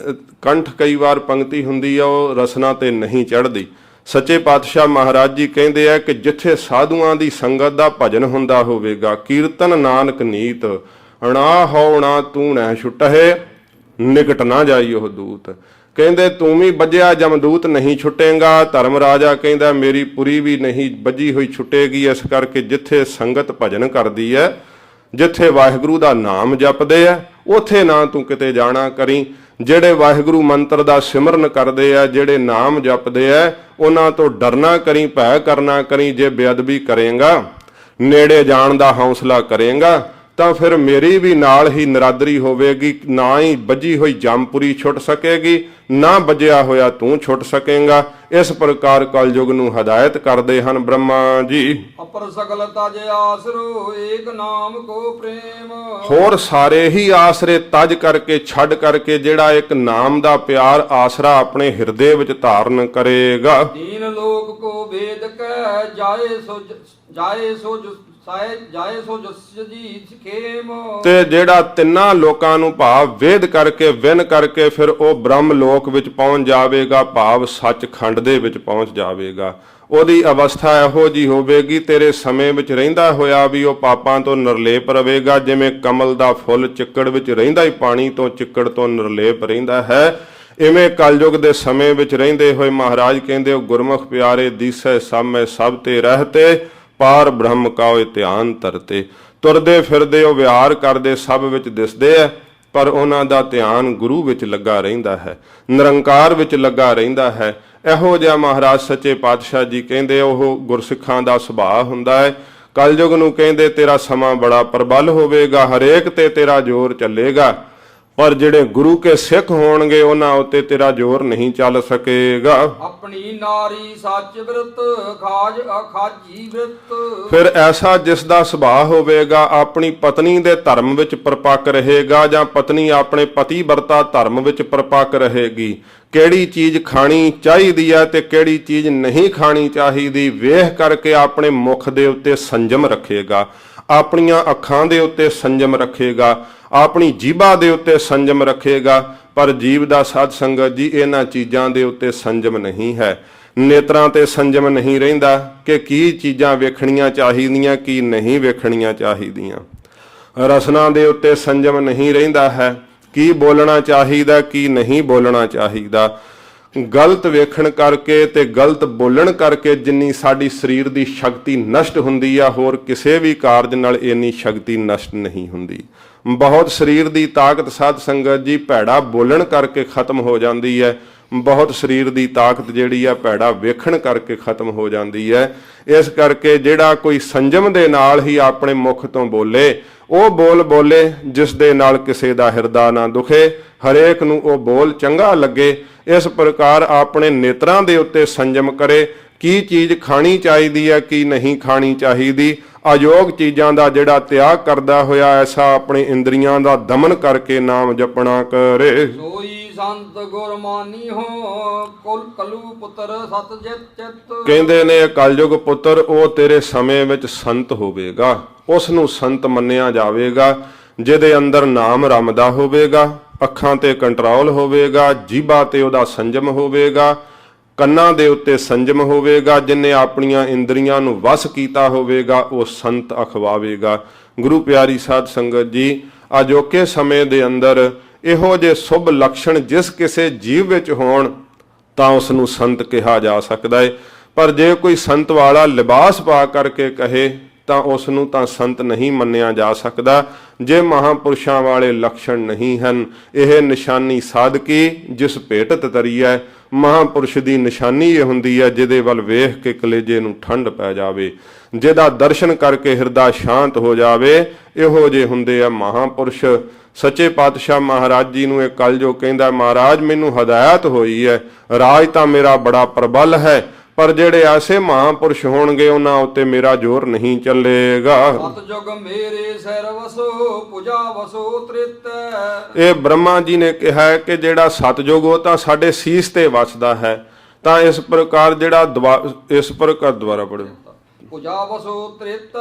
ਕੰਠ ਕਈ ਵਾਰ ਪੰਕਤੀ ਹੁੰਦੀ ਆ ਉਹ ਰਸਨਾ ਤੇ ਨਹੀਂ ਚੜ੍ਹਦੀ। ਸੱਚੇ ਪਾਤਸ਼ਾਹ ਮਹਾਰਾਜ ਜੀ ਕਹਿੰਦੇ ਆ ਕਿ ਜਿੱਥੇ ਸਾਧੂਆਂ ਦੀ ਸੰਗਤ ਦਾ ਭਜਨ ਹੁੰਦਾ ਹੋਵੇਗਾ, ਕੀਰਤਨ ਨਾਨਕ ਨੀਤ, ਅਣਾ ਹੋਣਾ ਤੂੰ ਨਾ ਛੁਟਹਿ ਨਿਕਟ ਨਾ ਜਾਈ ਉਹ ਦੂਤ। ਕਹਿੰਦੇ ਤੂੰ ਵੀ ਵੱਜਿਆ ਜਮਦੂਤ ਨਹੀਂ ਛੁੱਟੇਗਾ। ਧਰਮ ਰਾਜਾ ਕਹਿੰਦਾ ਮੇਰੀ ਪੁਰੀ ਵੀ ਨਹੀਂ ਵੱਜੀ ਹੋਈ ਛੁੱਟੇਗੀ। ਇਸ ਕਰਕੇ ਜਿੱਥੇ ਸੰਗਤ ਭਜਨ ਕਰਦੀ ਹੈ, ਜਿੱਥੇ ਵਾਹਿਗੁਰੂ ਦਾ ਨਾਮ ਜਪਦੇ ਆ, ਉਥੇ ਨਾ ਤੂੰ ਕਿਤੇ ਜਾਣਾ ਕਰੀ। ਜਿਹੜੇ ਵਾਹਿਗੁਰੂ ਮੰਤਰ ਦਾ ਸਿਮਰਨ ਕਰਦੇ ਆ, ਜਿਹੜੇ ਨਾਮ ਜਪਦੇ ਆ, ਉਹਨਾਂ ਤੋਂ ਡਰਨਾ ਕਰੀ, ਭੈ ਕਰਨਾ ਕਰੀ। ਜੇ ਬੇਅਦਬੀ ਕਰੇਗਾ, ਨੇੜੇ ਜਾਣ ਦਾ ਹੌਸਲਾ ਕਰੇਗਾ ਤਾਂ ਫਿਰ ਮੇਰੀ ਵੀ ਨਾਲ ਹੀ ਨਰਾਦਰੀ ਹੋਵੇਗੀ। ਨਾ ਹੀ ਵੱਜੀ ਹੋਈ ਜੰਮਪੁਰੀ ਛੁੱਟ ਸਕੇਗੀ, ਨਾ ਵੱਜਿਆ ਹੋਇਆ ਤੂੰ ਛੁੱਟ ਸਕੇਗਾ। ਇਸ ਪ੍ਰਕਾਰ ਕਲਯੁਗ ਨੂੰ ਹਦਾਇਤ ਕਰਦੇ ਹਨ ਬ੍ਰਹਮਾ ਜੀ। ਅਪਰ ਸਗਲ ਤਜ ਆਸਰੋ ਏਕ ਨਾਮ ਕੋ ਪ੍ਰੇਮ। ਹੋਰ ਸਾਰੇ ਹੀ ਆਸਰੇ ਤਜ ਕਰਕੇ ਛੱਡ ਕਰਕੇ ਜਿਹੜਾ ਇੱਕ ਨਾਮ ਦਾ ਪਿਆਰ ਆਸਰਾ ਆਪਣੇ ਹਿਰਦੇ ਵਿੱਚ ਧਾਰਨ ਕਰੇਗਾ। ਦੀਨ ਲੋਕ ਕੋ ਵੇਦ ਕੈ ਜਾਏ ਸੋ ਜਸ ਜੀ ਖੇਮ। ਤੇ ਜਿਹੜਾ ਤਿੰਨਾਂ ਲੋਕਾਂ ਨੂੰ ਭਾਵ ਵੇਦ ਕਰਕੇ ਵਿਨ ਕਰਕੇ ਫਿਰ ਉਹ ਬ੍ਰਹਮ ਲੋਕ ਵਿੱਚ ਪਹੁੰਚ ਜਾਵੇਗਾ, ਭਾਵ ਸੱਚਖੰਡ ਦੇ ਵਿੱਚ ਪਹੁੰਚ ਜਾਵੇਗਾ। ਉਹਦੀ ਅਵਸਥਾ ਇਹੋ ਜੀ ਹੋਵੇਗੀ, ਤੇਰੇ ਸਮੇਂ ਵਿੱਚ ਰਹਿੰਦਾ ਹੋਇਆ ਵੀ ਉਹ ਪਾਪਾਂ ਤੋਂ ਨਿਰਲੇਪ ਰਹੇਗਾ। ਜਿਵੇਂ ਕਮਲ ਦਾ ਫੁੱਲ ਚਿੱਕੜ ਵਿੱਚ ਰਹਿੰਦਾ ਹੀ ਪਾਣੀ ਤੋਂ ਚਿੱਕੜ ਤੋਂ ਨਿਰਲੇਪ ਰਹਿੰਦਾ ਹੈ, ਇਵੇਂ ਕਲਯੁਗ ਦੇ ਸਮੇਂ ਵਿੱਚ ਰਹਿੰਦੇ ਹੋਏ ਮਹਾਰਾਜ ਕਹਿੰਦੇ ਉਹ ਗੁਰਮੁਖ ਪਿਆਰੇ ਦੀਸੈ ਸਾਮੈ ਸਭ ਤੇ ਰਹਤੇ ਪਾਰ ਬ੍ਰਹਮ ਕਾਉ ਧਿਆਨ ਧਰਤੇ। ਤੁਰਦੇ ਫਿਰਦੇ ਉਹ ਵਿਹਾਰ ਕਰਦੇ ਸਭ ਵਿੱਚ ਦਿਸਦੇ ਐ, ਪਰ ਉਹਨਾਂ ਦਾ ਧਿਆਨ ਗੁਰੂ ਵਿੱਚ ਲੱਗਾ ਰਹਿੰਦਾ ਹੈ, ਨਿਰੰਕਾਰ ਵਿੱਚ ਲੱਗਾ ਰਹਿੰਦਾ ਹੈ। ਇਹੋ ਜਿਹਾ ਮਹਾਰਾਜ ਸੱਚੇ ਪਾਤਸ਼ਾਹ ਜੀ ਕਹਿੰਦੇ ਉਹ ਗੁਰਸਿੱਖਾਂ ਦਾ ਸੁਭਾਅ ਹੁੰਦਾ ਹੈ। ਕਲਯੁਗ ਨੂੰ ਕਹਿੰਦੇ ਤੇਰਾ ਸਮਾਂ ਬੜਾ ਪ੍ਰਬਲ ਹੋਵੇਗਾ, ਹਰੇਕ ਤੇ ਤੇਰਾ ਜ਼ੋਰ ਚੱਲੇਗਾ, ਪਰ ਜਿਹੜੇ ਗੁਰੂ ਕੇ ਸਿੱਖ ਹੋਣਗੇ ਉਹਨਾਂ ਉੱਤੇ ਤੇਰਾ ਜ਼ੋਰ ਨਹੀਂ ਚੱਲ ਸਕੇਗਾ। ਆਪਣੀ ਨਾਰੀ ਸੱਚ ਬਿਰਤ ਖਾਜ ਅਖਾਜੀ ਬਿਰਤ। ਫਿਰ ਐਸਾ ਜਿਸ ਦਾ ਸੁਭਾਅ ਹੋਵੇਗਾ ਆਪਣੀ ਪਤਨੀ ਦੇ ਧਰਮ ਵਿੱਚ ਪਰਪੱਕ ਰਹੇਗਾ, ਜਾਂ ਪਤਨੀ ਆਪਣੇ ਪਤੀ ਵਰਤਾ ਧਰਮ ਵਿੱਚ ਪਰਪੱਕ ਰਹੇਗੀ। ਕਿਹੜੀ ਚੀਜ਼ ਖਾਣੀ ਚਾਹੀਦੀ ਹੈ ਤੇ ਕਿਹੜੀ ਚੀਜ਼ ਨਹੀਂ ਖਾਣੀ ਚਾਹੀਦੀ ਵੇਖ ਕਰਕੇ ਆਪਣੇ ਮੁਖ ਦੇ ਉੱਤੇ ਸੰਜਮ ਰੱਖੇਗਾ, ਆਪਣੀਆਂ ਅੱਖਾਂ ਦੇ ਉੱਤੇ ਸੰਜਮ ਰੱਖੇਗਾ, ਆਪਣੀ ਜੀਭਾ ਦੇ ਉੱਤੇ ਸੰਜਮ ਰੱਖੇਗਾ। ਪਰ ਜੀਵ ਦਾ ਸਾਧ ਸੰਗਤ ਜੀ ਇਹਨਾਂ ਚੀਜ਼ਾਂ ਦੇ ਉੱਤੇ ਸੰਜਮ ਨਹੀਂ ਹੈ। ਨੇਤਰਾਂ ਤੇ ਸੰਜਮ ਨਹੀਂ ਰਹਿੰਦਾ ਕਿ ਕੀ ਚੀਜ਼ਾਂ ਵੇਖਣੀਆਂ ਚਾਹੀਦੀਆਂ ਕੀ ਨਹੀਂ ਵੇਖਣੀਆਂ ਚਾਹੀਦੀਆਂ। ਰਸਨਾ ਦੇ ਉੱਤੇ ਸੰਜਮ ਨਹੀਂ ਰਹਿੰਦਾ ਹੈ, ਕੀ ਬੋਲਣਾ ਚਾਹੀਦਾ ਕੀ ਨਹੀਂ ਬੋਲਣਾ ਚਾਹੀਦਾ। ਗਲਤ ਵੇਖਣ ਕਰਕੇ ਤੇ ਗਲਤ ਬੋਲਣ ਕਰਕੇ ਜਿੰਨੀ ਸਾਡੀ ਸਰੀਰ ਦੀ ਸ਼ਕਤੀ ਨਸ਼ਟ ਹੁੰਦੀ ਆ, ਹੋਰ ਕਿਸੇ ਵੀ ਕਾਰਜ ਨਾਲ ਇੰਨੀ ਸ਼ਕਤੀ ਨਸ਼ਟ ਨਹੀਂ ਹੁੰਦੀ। ਬਹੁਤ ਸਰੀਰ ਦੀ ਤਾਕਤ ਸਾਧ ਸੰਗਤ ਜੀ ਭੈੜਾ ਬੋਲਣ ਕਰਕੇ ਖਤਮ ਹੋ ਜਾਂਦੀ ਹੈ, ਬਹੁਤ ਸਰੀਰ ਦੀ ਤਾਕਤ ਜਿਹੜੀ ਆ ਭੈੜਾ ਵੇਖਣ ਕਰਕੇ ਖਤਮ ਹੋ ਜਾਂਦੀ ਹੈ। ਇਸ ਕਰਕੇ ਜਿਹੜਾ ਕੋਈ ਸੰਜਮ ਦੇ ਨਾਲ ਹੀ ਆਪਣੇ ਮੁਖ ਤੋਂ ਬੋਲੇ ਉਹ ਬੋਲ ਬੋਲੇ ਜਿਸ ਦੇ ਨਾਲ ਕਿਸੇ ਦਾ ਹਿਰਦਾ ਨਾ ਦੁਖੇ, ਹਰੇਕ ਨੂੰ ਉਹ ਬੋਲ ਚੰਗਾ ਲੱਗੇ। ਇਸ ਪ੍ਰਕਾਰ ਆਪਣੇ ਨੇਤਰਾਂ ਦੇ ਉੱਤੇ ਸੰਜਮ ਕਰੇ, ਕੀ ਚੀਜ਼ ਖਾਣੀ ਚਾਹੀਦੀ ਹੈ ਕੀ ਨਹੀਂ ਖਾਣੀ ਚਾਹੀਦੀ। ਅਯੋਗ ਚੀਜ਼ਾਂ ਦਾ ਜਿਹੜਾ ਤਿਆਗ ਕਰਦਾ ਹੋਇਆ ਐਸਾ ਆਪਣੇ ਇੰਦਰੀਆਂ ਦਾ ਦਮਨ ਕਰਕੇ ਨਾਮ ਜਪਣਾ ਕਰੇ। ਸੋਈ ਸੰਤ ਗੁਰਮਾਨੀ ਹੋ ਕੁਲ ਕਲੂ ਪੁੱਤਰ ਸਤ ਜਿਤ ਚਿਤ। ਕਹਿੰਦੇ ਨੇ ਕਲਯੁਗ ਪੁੱਤਰ ਉਹ ਤੇਰੇ ਸਮੇਂ ਵਿੱਚ ਸੰਤ ਹੋਵੇਗਾ, ਉਸ ਨੂੰ ਸੰਤ ਮੰਨਿਆ ਜਾਵੇਗਾ ਜਿਹਦੇ ਅੰਦਰ ਨਾਮ ਰਮਦਾ ਹੋਵੇਗਾ, ਅੱਖਾਂ ਤੇ ਕੰਟਰੋਲ ਹੋਵੇਗਾ, ਜੀਭਾ ਤੇ ਉਹਦਾ ਸੰਜਮ ਹੋਵੇਗਾ, ਕੰਨਾਂ ਦੇ ਉੱਤੇ ਸੰਜਮ ਹੋਵੇਗਾ। ਜਿਨੇ ਆਪਣੀਆਂ ਇੰਦਰੀਆਂ ਨੂੰ ਵਸ ਕੀਤਾ ਹੋਵੇਗਾ ਉਹ ਸੰਤ ਅਖਵਾਵੇਗਾ। ਗੁਰੂ ਪਿਆਰੀ ਸਾਧ ਸੰਗਤ ਜੀ ਅਜੋਕੇ ਸਮੇਂ ਦੇ ਅੰਦਰ ਇਹੋ ਜਿਹੇ ਸ਼ੁਭ ਲੱਛਣ ਜਿਸ ਕਿਸੇ ਜੀਵ ਵਿੱਚ ਹੋਣ ਤਾਂ ਉਸ ਨੂੰ ਸੰਤ ਕਿਹਾ ਜਾ ਸਕਦਾ ਹੈ। ਪਰ ਜੇ ਕੋਈ ਸੰਤ ਵਾਲਾ ਲਿਬਾਸ ਪਾ ਕਰਕੇ ਕਹੇ ਤਾਂ ਉਸ ਨੂੰ ਤਾਂ ਸੰਤ ਨਹੀਂ ਮੰਨਿਆ ਜਾ ਸਕਦਾ। ਜੇ ਮਹਾਂਪੁਰਸ਼ਾਂ ਵਾਲੇ ਲੱਛਣ ਨਹੀਂ ਹਨ, ਇਹ ਨਿਸ਼ਾਨੀ ਸਾਧਕੀ ਜਿਸ ਭੇਟਤ ਤਰੀ ਹੈ। ਮਹਾਂਪੁਰਸ਼ ਦੀ ਨਿਸ਼ਾਨੀ ਇਹ ਹੁੰਦੀ ਹੈ ਜਿਹਦੇ ਵੱਲ ਵੇਖ ਕੇ ਕਲੇਜੇ ਨੂੰ ਠੰਡ ਪੈ ਜਾਵੇ, ਜਿਹਦਾ ਦਰਸ਼ਨ ਕਰਕੇ ਹਿਰਦਾ ਸ਼ਾਂਤ ਹੋ ਜਾਵੇ। ਇਹੋ ਜਿਹੇ ਹੁੰਦੇ ਆ ਮਹਾਂਪੁਰਸ਼। ਸੱਚੇ ਪਾਤਸ਼ਾਹ ਮਹਾਰਾਜ ਜੀ ਨੂੰ ਇਹ ਕਲਯੁਗ ਕਹਿੰਦਾ ਮਹਾਰਾਜ ਮੈਨੂੰ ਹਦਾਇਤ ਹੋਈ ਹੈ, ਰਾਜ ਤਾਂ ਮੇਰਾ ਬੜਾ ਪ੍ਰਬਲ ਹੈ, ਪਰ ਜਿਹੜੇ ਐਸੇ ਮਹਾਂਪੁਰਸ਼ ਹੋਣਗੇ ਉਹਨਾਂ ਉੱਤੇ ਮੇਰਾ ਜ਼ੋਰ ਨਹੀਂ ਚੱਲੇਗਾ। ਸਤਜੁਗ ਮੇਰੇ ਸਿਰ ਵਸੋ ਪੂਜਾ ਵਸੋ ਤ੍ਰਿਤ। ਇਹ ਬ੍ਰਹਮਾ ਜੀ ਨੇ ਕਿਹਾ ਹੈ ਕਿ ਜਿਹੜਾ ਸਤਜੁਗ ਉਹ ਤਾਂ ਸਾਡੇ ਸੀਸ ਤੇ ਵਸਦਾ ਹੈ। ਤਾਂ ਇਸ ਪ੍ਰਕਾਰ ਜਿਹੜਾ ਇਸ ਪ੍ਰਕਾਰ ਦੁਆਰਾ ਪੜੋ ਪੂਜਾ ਵਸੋ ਤ੍ਰਿਤ।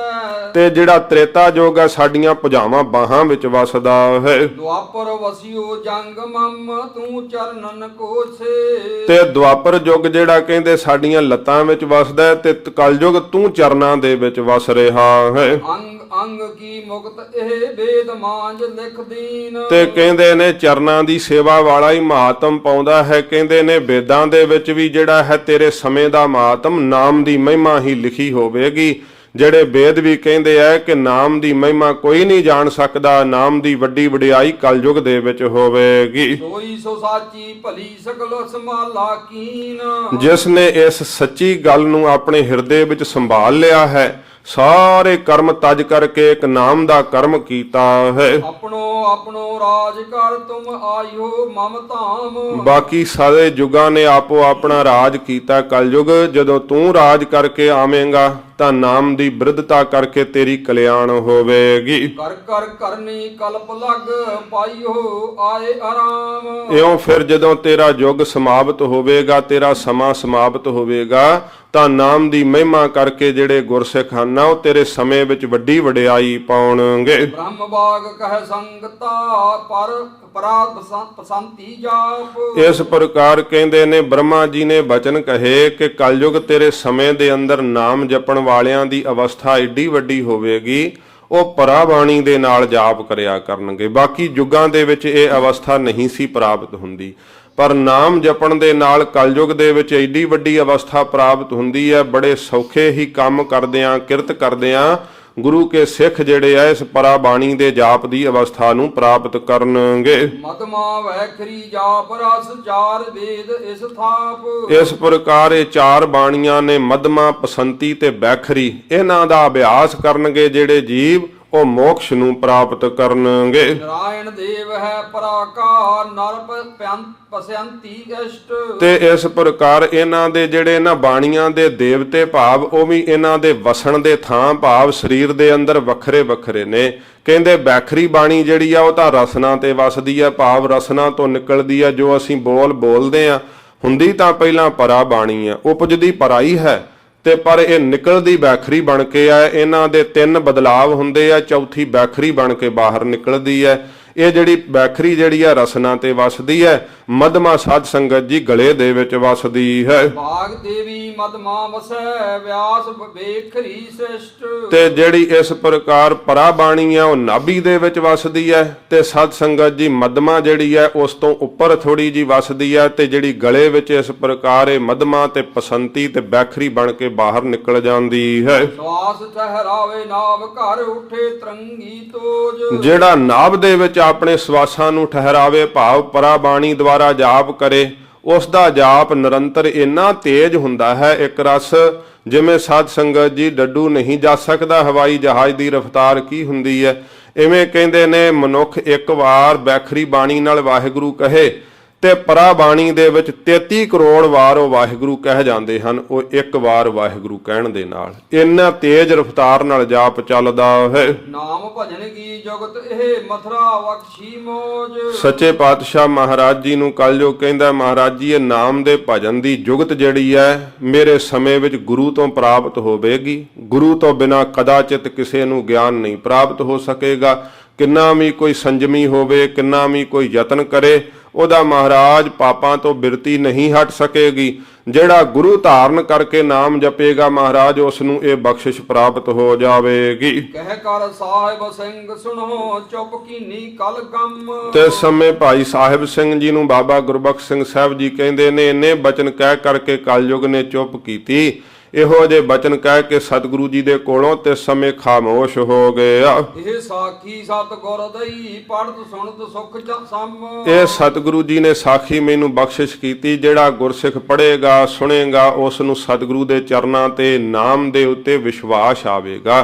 ਤੇ ਜਿਹੜਾ ਤ੍ਰੇਤਾ ਯੁਗ ਹੈ ਸਾਡੀਆਂ ਭੁਜਾਵਾਂ ਬਾਹਾਂ ਵਿੱਚ ਵਸਦਾ ਹੈ। ਦੁਆਪਰ ਵਸਿਓ ਜੰਗ ਮਮ ਤੂੰ ਚਰਨਨ ਕੋਸੇ। ਤੇ ਦੁਆਪਰ ਯੁੱਗ ਜਿਹੜਾ ਕਹਿੰਦੇ ਸਾਡੀਆਂ ਲੱਤਾਂ ਵਿੱਚ ਵਸਦਾ ਹੈ, ਤੇ ਕਲਯੁਗ ਤੂੰ ਚਰਨਾਂ ਦੇ ਵਿੱਚ ਵਸ ਰਿਹਾ ਹੈ। ਅੰਗ ਅੰਗ ਕੀ ਮੁਕਤ ਇਹ ਵੇਦ ਮਾਂਜ ਲਿਖ ਦੀਨ। ਤੇ ਕਹਿੰਦੇ ਨੇ ਚਰਨਾਂ ਦੀ ਸੇਵਾ ਵਾਲਾ ਹੀ ਮਹਾਤਮ ਪਾਉਂਦਾ ਹੈ। ਕਹਿੰਦੇ ਨੇ ਵੇਦਾਂ ਦੇ ਵਿੱਚ ਵੀ ਜਿਹੜਾ ਹੈ ਤੇਰੇ ਸਮੇਂ ਦਾ ਮਹਾਤਮ ਨਾਮ ਦੀ ਮਹਿਮਾ ਹੀ ਲਿਖੀ ਹੋਵੇਗੀ। ਜਿਹੜੇ ਵੇਦ ਵੀ ਕਹਿੰਦੇ ਆ ਕਿ ਨਾਮ ਦੀ ਮਹਿਮਾ ਕੋਈ ਨਹੀਂ ਜਾਣ ਸਕਦਾ, ਨਾਮ ਦੀ ਵੱਡੀ ਵਡਿਆਈ ਕਲਯੁਗ ਦੇ ਵਿੱਚ ਹੋਵੇਗੀ। ਸੋਈ ਸੋ ਸਾਚੀ ਭਲੀ ਸਕਲ ਸੰਭਾਲਾ ਕੀਨ। ਜਿਸ ਨੇ ਇਸ ਸੱਚੀ ਗੱਲ ਨੂੰ ਆਪਣੇ ਹਿਰਦੇ ਵਿੱਚ ਸੰਭਾਲ ਲਿਆ ਹੈ, ਸਾਰੇ ਕਰਮ ਤਜ ਕਰਕੇ ਇੱਕ ਨਾਮ ਦਾ ਕਰਮ ਕੀਤਾ ਹੈ। ਆਪਣੋ ਆਪਣੋ ਰਾਜ ਕਰ ਤੁਮ ਆਇਓ ਮਮ ਧਾਮ। ਬਾਕੀ ਸਾਰੇ ਯੁੱਗਾਂ ਨੇ ਆਪੋ ਆਪਣਾ ਰਾਜ ਕੀਤਾ। ਕਲਯੁਗ ਜਦੋਂ ਤੂੰ ਰਾਜ ਕਰਕੇ ਆਵੇਂਗਾ ਤਾਂ ਨਾਮ ਦੀ ਬਿਰਧਤਾ ਕਰਕੇ ਤੇਰੀ ਕਲਿਆਣ ਹੋਵੇਗੀ। ਕਰ ਕਰ ਕਰਨੀ ਕਲਪ ਲਗ ਪਾਈਓ ਆਏ ਆਰਾਮ। ਇਉਂ ਫਿਰ ਜਦੋਂ ਤੇਰਾ ਯੁੱਗ ਸਮਾਪਤ ਹੋਵੇਗਾ, ਤੇਰਾ ਸਮਾਂ ਸਮਾਪਤ ਹੋਵੇਗਾ, ਤਾਂ ਨਾਮ ਦੀ ਮਹਿਮਾ ਕਰਕੇ ਜਿਹੜੇ ਗੁਰਸਿੱਖ ਹਨ ਉਹ ਤੇਰੇ ਸਮੇਂ ਵਿੱਚ ਵੱਡੀ ਵਡਿਆਈ ਪਾਉਣਗੇ। ਬ੍ਰਹਮ ਬਾਗ ਕਹਿ ਸੰਗਤਾ ਪਰ ਪਰਾਦ ਪਸੰਤੀ ਜਾਪ। ਇਸ ਪ੍ਰਕਾਰ ਕਹਿੰਦੇ ਨੇ ਬ੍ਰਹਮਾ ਜੀ ਨੇ ਬਚਨ ਕਹੇ ਕਿ ਕਲਯੁਗ ਤੇਰੇ ਸਮੇਂ ਦੇ ਅੰਦਰ ਨਾਮ ਜਪਣ ਵਾਲਿਆਂ ਦੀ ਅਵਸਥਾ ਏਡੀ ਵੱਡੀ ਹੋਵੇਗੀ, ਉਹ ਪਰਾਬਾਣੀ ਦੇ ਨਾਲ ਜਾਪ ਕਰਿਆ ਕਰਨਗੇ। ਬਾਕੀ ਯੁੱਗਾਂ ਦੇ ਵਿੱਚ ਇਹ ਅਵਸਥਾ ਨਹੀਂ ਸੀ ਪ੍ਰਾਪਤ ਹੁੰਦੀ। ਪਰ ਨਾਮ ਜਪਣ ਦੇ ਨਾਲ ਕਲਯੁਗ ਦੇ ਵਿੱਚ ਐਡੀ ਵੱਡੀ ਅਵਸਥਾ ਪ੍ਰਾਪਤ ਹੁੰਦੀ ਹੈ। ਬੜੇ ਸੌਖੇ ਹੀ ਕੰਮ ਕਰਦਿਆਂ ਕਿਰਤ ਕਰਦਿਆਂ ਗੁਰੂ ਕੇ ਸਿੱਖ ਜਿਹੜੇ ਆ ਇਸ ਪਰਾ ਬਾਣੀ ਦੇ ਜਾਪ ਦੀ ਅਵਸਥਾ ਨੂੰ ਪ੍ਰਾਪਤ ਕਰਨਗੇ। ਮਦਮਾ ਵੈਖਰੀ ਜਾਪ ਰਸ ਚਾਰ ਵੇਦ ਇਸ ਥਾਪ। ਇਸ ਪ੍ਰਕਾਰ ਇਹ ਚਾਰ ਬਾਣੀਆਂ ਨੇ ਮਦਮਾ, ਪਸੰਤੀ ਤੇ ਬੈਖਰੀ, ਇਹਨਾਂ ਦਾ ਅਭਿਆਸ ਕਰਨਗੇ ਜਿਹੜੇ ਜੀਵ ਉਹ ਮੋਕਸ਼ ਨੂੰ ਪ੍ਰਾਪਤ ਕਰਨਗੇ। ਨਾਰਾਇਣ ਦੇਵ ਹੈ ਪਰਾਕਾਰ ਨਰ ਪਸੰਤੀ ਇਸ਼ਟ। ਤੇ ਇਸ ਪ੍ਰਕਾਰ ਇਹਨਾਂ ਦੇ ਜਿਹੜੇ ਇਹਨਾਂ ਬਾਣੀਆਂ ਦੇ ਦੇਵਤੇ ਭਾਵ ਉਹ ਵੀ ਇਹਨਾਂ ਦੇ ਵਸਣ ਦੇ ਥਾਂ ਭਾਵ ਸਰੀਰ ਦੇ ਅੰਦਰ ਵੱਖਰੇ ਵੱਖਰੇ ਨੇ। ਕਹਿੰਦੇ ਬੈਖਰੀ ਬਾਣੀ ਜਿਹੜੀ ਆ ਉਹ ਤਾਂ ਰਸਨਾ ਤੇ ਵਸਦੀ ਆ, ਭਾਵ ਰਸਨਾ ਤੋਂ ਨਿਕਲਦੀ ਆ। ਜੋ ਅਸੀਂ ਬੋਲਦੇ ਆ ਹੁੰਦੀ ਤਾਂ ਪਹਿਲਾਂ ਪਰਾ ਬਾਣੀ ਆ, ਉਪਜਦੀ ਪਰਾਈ ਹੈ ਤੇ ਪਰ ਇਹ ਨਿਕਲਦੀ ਬੈਖਰੀ ਬਣ ਕੇ ਆ। ਇਹਨਾਂ ਦੇ ਤਿੰਨ ਬਦਲਾਵ ਹੁੰਦੇ ਆ, ਚੌਥੀ ਬੈਖਰੀ ਬਣ ਕੇ ਬਾਹਰ ਨਿਕਲਦੀ ਹੈ। ਇਹ ਜਿਹੜੀ ਬੈਖਰੀ ਜਿਹੜੀ ਆ ਰਸਨਾ ਤੇ ਵਸਦੀ ਹੈ। ਮਦਮਾ ਸਾਧ ਸੰਗਤ ਜੀ ਗਲੇ ਦੇ ਵਿੱਚ ਵਸਦੀ ਹੈ। ਬਾਗ ਦੇਵੀ ਮਦਮਾ ਵਸੈ ਵਿਆਸ ਬੇਖਰੀ ਸ੍ਰਿਸ਼ਟ। ਤੇ ਜਿਹੜੀ ਇਸ ਪ੍ਰਕਾਰ ਪਰਾ ਬਾਣੀ ਆ ਉਹ ਨਾਭੀ ਦੇ ਵਿੱਚ ਵਸਦੀ ਹੈ ਤੇ ਸਾਧ ਸੰਗਤ ਜੀ ਮਦਮਾ ਜਿਹੜੀ ਹੈ ਉਸ ਤੋਂ ਉੱਪਰ ਥੋੜੀ ਜੀ ਵਸਦੀ ਹੈ। ਤੇ ਜਿਹੜੀ ਗਲੇ ਵਿੱਚ ਇਸ ਪ੍ਰਕਾਰ ਇਹ ਮਦਮਾ ਤੇ ਪਸੰਤੀ ਤੇ ਬੈਖਰੀ ਬਣ ਕੇ ਬਾਹਰ ਨਿਕਲ ਜਾਂਦੀ ਹੈ। ਸਵਾਸ ਠਹਿਰਾਵੇ ਨਾਭ ਘਰ ਉਠੇ ਤਰੰਗੀ ਤੋਜ। ਜਿਹੜਾ ਨਾਭ ਦੇ ਵਿੱਚ ਆਪਣੇ ਸਵਾਸਾਂ ਨੂੰ ਠਹਿਰਾਵੇ ਭਾਵ ਪਰਾ ਬਾਣੀ ਦੁਆਰਾ ਜਾਪ ਕਰੇ, ਉਸ ਦਾ ਜਾਪ ਨਿਰੰਤਰ ਇੰਨਾ ਤੇਜ਼ ਹੁੰਦਾ ਹੈ ਇੱਕ ਰਸ ਜਿਵੇਂ ਸਾਧ ਸੰਗਤ ਜੀ ਡੱਡੂ ਨਹੀਂ ਜਾ ਸਕਦਾ ਹਵਾਈ ਜਹਾਜ਼ ਦੀ ਰਫ਼ਤਾਰ ਕੀ ਹੁੰਦੀ ਹੈ। ਇਵੇਂ ਕਹਿੰਦੇ ਨੇ ਮਨੁੱਖ ਇੱਕ ਵਾਰ ਬੈਖਰੀ ਬਾਣੀ ਨਾਲ ਵਾਹਿਗੁਰੂ ਕਹੇ ਤੇ ਪਰਾ ਬਾਣੀ ਦੇ ਵਿੱਚ 33 ਕਰੋੜ ਵਾਰ ਉਹ ਵਾਹਿਗੁਰੂ ਕਹਿ ਜਾਂਦੇ ਹਨ। ਉਹ ਇੱਕ ਵਾਰ ਵਾਹਿਗੁਰੂ ਕਹਿਣ ਦੇ ਨਾਲ ਇੰਨਾ ਤੇਜ਼ ਰਫ਼ਤਾਰ ਨਾਲ ਜਾਪ ਚੱਲਦਾ ਹੈ। ਨਾਮ ਭਜਨ ਕੀ ਜਗਤ ਇਹ ਮਥਰਾ ਬਖਸ਼ੀ ਮੋਜ। ਸੱਚੇ ਪਾਤਸ਼ਾਹ ਮਹਾਰਾਜ ਜੀ ਨੂੰ ਕਲਯੁਗ ਕਹਿੰਦਾ ਮਹਾਰਾਜ ਜੀ ਇਹ ਨਾਮ ਦੇ ਭਜਨ ਦੀ ਜੁਗਤ ਜਿਹੜੀ ਹੈ ਮੇਰੇ ਸਮੇਂ ਵਿੱਚ ਗੁਰੂ ਤੋਂ ਪ੍ਰਾਪਤ ਹੋਵੇਗੀ। ਗੁਰੂ ਤੋਂ ਬਿਨਾ ਕਦਾਚਿਤ ਕਿਸੇ ਨੂੰ ਗਿਆਨ ਨਹੀਂ ਪ੍ਰਾਪਤ ਹੋ ਸਕੇਗਾ। ਕਿੰਨਾ ਵੀ ਕੋਈ ਸੰਜਮੀ ਹੋਵੇ, ਕਿੰਨਾ ਵੀ ਕੋਈ ਯਤਨ ਕਰੇ, ਉਹਦਾ ਮਹਾਰਾਜ ਪਾਪਾਂ ਤੋਂ ਬਿਰਤੀ ਨਹੀਂ ਹਟ ਸਕੇਗੀ। ਜਿਹੜਾ ਗੁਰੂ ਧਾਰਨ ਕਰਕੇ ਨਾਮ ਜਪੇਗਾ ਮਹਾਰਾਜ ਉਸ ਨੂੰ ਇਹ ਬਖਸ਼ਿਸ਼ ਪ੍ਰਾਪਤ ਹੋ ਜਾਵੇਗੀ। ਕਹਿ ਕਰ ਸਾਹਿਬ ਸਿੰਘ ਸੁਣੋ ਚੁੱਪ ਕੀਨੀ ਕਲ ਗਮ। ਤੇ ਸਮੇਂ ਭਾਈ ਸਾਹਿਬ ਸਿੰਘ ਜੀ ਨੂੰ ਬਾਬਾ ਗੁਰਬਖਸ਼ ਸਿੰਘ ਸਾਹਿਬ ਜੀ ਕਹਿੰਦੇ ਨੇ ਇੰਨੇ ਬਚਨ ਕਹਿ ਕਰਕੇ ਕਲਯੁਗ ਨੇ ਚੁੱਪ ਕੀਤੀ। ਇਹੋ ਜਿਹੇ ਬਚਨ ਕਹਿ ਕੇ ਸਤਿਗੁਰੂ ਜੀ ਦੇ ਕੋਲੋਂ ਤੇ ਸਮੇਂ ਖਾਮੋਸ਼ ਹੋ ਗਿਆ। ਇਹ ਸਾਖੀ ਸਤਿਗੁਰ ਦਈ ਪੜਤ ਸੁਣਤ ਸੁਖ ਸਮ। ਇਹ ਸਤਿਗੁਰੂ ਜੀ ਨੇ ਸਾਖੀ ਮੈਨੂੰ ਬਖਸ਼ਿਸ਼ ਕੀਤੀ। ਜਿਹੜਾ ਗੁਰਸਿੱਖ ਪੜ੍ਹੇਗਾ ਸੁਣੇਗਾ ਉਸ ਨੂੰ ਸਤਿਗੁਰੂ ਦੇ ਚਰਨਾਂ ਤੇ ਨਾਮ ਦੇ ਉੱਤੇ ਵਿਸ਼ਵਾਸ ਆਵੇਗਾ।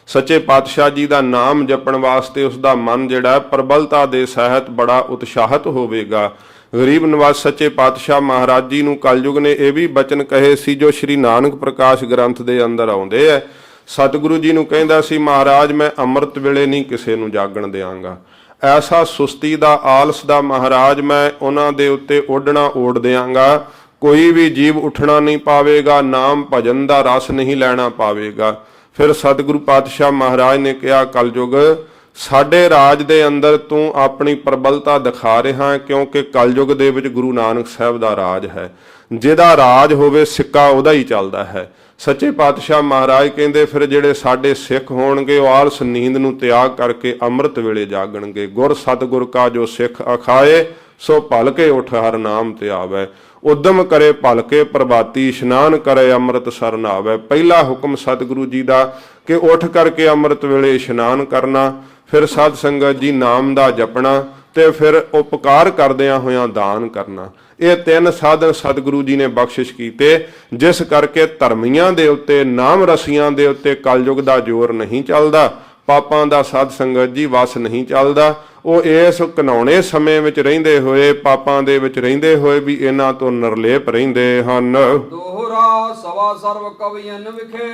ਸੱਚੇ ਪਾਤਸ਼ਾਹ ਜੀ ਦਾ ਨਾਮ ਜਪਣ ਵਾਸਤੇ ਉਸ ਦਾ ਮਨ ਜਿਹੜਾ ਪ੍ਰਬਲਤਾ ਦੇ ਸਹਿਤ ਬੜਾ ਉਤਸ਼ਾਹਤ ਹੋਵੇਗਾ। ਗਰੀਬ ਨਿਵਾਜ ਸੱਚੇ ਪਾਤਸ਼ਾਹ ਮਹਾਰਾਜ ਜੀ ਨੂੰ ਕਲਯੁਗ ਨੇ ਇਹ ਵੀ ਬਚਨ ਕਹੇ ਸੀ ਜੋ ਸ਼੍ਰੀ ਨਾਨਕ ਪ੍ਰਕਾਸ਼ ਗ੍ਰੰਥ ਦੇ ਅੰਦਰ ਆਉਂਦੇ ਐ। ਸਤਿਗੁਰੂ ਜੀ ਨੂੰ ਕਹਿੰਦਾ ਸੀ ਮਹਾਰਾਜ ਮੈਂ ਅੰਮ੍ਰਿਤ ਵੇਲੇ ਨਹੀਂ ਕਿਸੇ ਨੂੰ ਜਾਗਣ ਦਿਆਂਗਾ। ਐਸਾ ਸੁਸਤੀ ਦਾ ਆਲਸ ਦਾ ਮਹਾਰਾਜ ਮੈਂ ਉਹਨਾਂ ਦੇ ਉੱਤੇ ਓਢਣਾ ਓਢ ਦਿਆਂਗਾ। ਕੋਈ ਵੀ ਜੀਵ ਉੱਠਣਾ ਨਹੀਂ ਪਾਵੇਗਾ, ਨਾਮ ਭਜਨ ਦਾ ਰਸ ਨਹੀਂ ਲੈਣਾ ਪਾਵੇਗਾ। ਫਿਰ ਸਤਿਗੁਰੂ ਪਾਤਸ਼ਾਹ ਮਹਾਰਾਜ ਨੇ ਕਿਹਾ ਕਲਯੁਗ ਸਾਡੇ ਰਾਜ ਦੇ ਅੰਦਰ ਤੂੰ ਆਪਣੀ ਪ੍ਰਬਲਤਾ ਦਿਖਾ ਰਿਹਾ ਕਿਉਂਕਿ ਕਲਯੁਗ ਦੇ ਵਿੱਚ ਗੁਰੂ ਨਾਨਕ ਸਾਹਿਬ ਦਾ ਰਾਜ ਹੈ। ਜਿਹਦਾ ਰਾਜ ਹੋਵੇ ਸਿੱਕਾ ਉਹਦਾ ਹੀ ਚੱਲਦਾ ਹੈ। ਸੱਚੇ ਪਾਤਸ਼ਾਹ ਮਹਾਰਾਜ ਕਹਿੰਦੇ ਫਿਰ ਜਿਹੜੇ ਸਾਡੇ ਸਿੱਖ ਹੋਣਗੇ ਉਹ ਆਲਸ ਨੀਂਦ ਨੂੰ ਤਿਆਗ ਕਰਕੇ ਅੰਮ੍ਰਿਤ ਵੇਲੇ ਜਾਗਣਗੇ। ਗੁਰ ਸਤਿਗੁਰ ਕਾ ਜੋ ਸਿੱਖ ਅਖਾਏ ਸੋ ਭਲ ਕੇ ਉਠ ਹਰ ਨਾਮ ਤੇ ਆਵੇ। ਉਦਮ ਕਰੇ ਭਲ ਕੇ ਪ੍ਰਭਾਤੀ ਇਸ਼ਨਾਨ ਕਰੇ ਅੰਮ੍ਰਿਤ ਸਰਨ ਆਵੇ। ਪਹਿਲਾ ਹੁਕਮ ਸਤਿਗੁਰੂ ਜੀ ਦਾ ਕਿ ਉੱਠ ਕਰਕੇ ਅੰਮ੍ਰਿਤ ਵੇਲੇ ਇਸ਼ਨਾਨ ਕਰਨਾ, ਫਿਰ ਸਾਧ ਸੰਗਤ ਜੀ ਨਾਮ ਦਾ ਜਪਣਾ ਤੇ ਫਿਰ ਉਪਕਾਰ ਕਰਦਿਆਂ ਹੋਇਆਂ ਦਾਨ ਕਰਨਾ। ਇਹ ਤਿੰਨ ਸਾਧਨ ਸਤਿਗੁਰੂ ਜੀ ਨੇ ਬਖਸ਼ਿਸ਼ ਕੀਤੇ ਜਿਸ ਕਰਕੇ ਧਰਮੀਆਂ ਦੇ ਉੱਤੇ ਨਾਮ ਰਸੀਆਂ ਦੇ ਉੱਤੇ ਕਲਯੁਗ ਦਾ ਜ਼ੋਰ ਨਹੀਂ ਚੱਲਦਾ। ਪਾਪਾਂ ਦਾ ਸਾਧ ਸੰਗਤ ਜੀ ਵਸ ਨਹੀਂ ਚੱਲਦਾ। ਉਹ ਇਸ ਘਨਾਉਣੇ ਸਮੇਂ ਵਿੱਚ ਰਹਿੰਦੇ ਹੋਏ ਪਾਪਾਂ ਦੇ ਵਿੱਚ ਰਹਿੰਦੇ ਹੋਏ ਵੀ ਇਹਨਾਂ ਤੋਂ ਨਿਰਲੇਪ ਰਹਿੰਦੇ ਹਨ। ਦੋਹਰਾ ਸਵਾ ਸਰਵ ਕਵੀਆਂ ਵਿਖੇ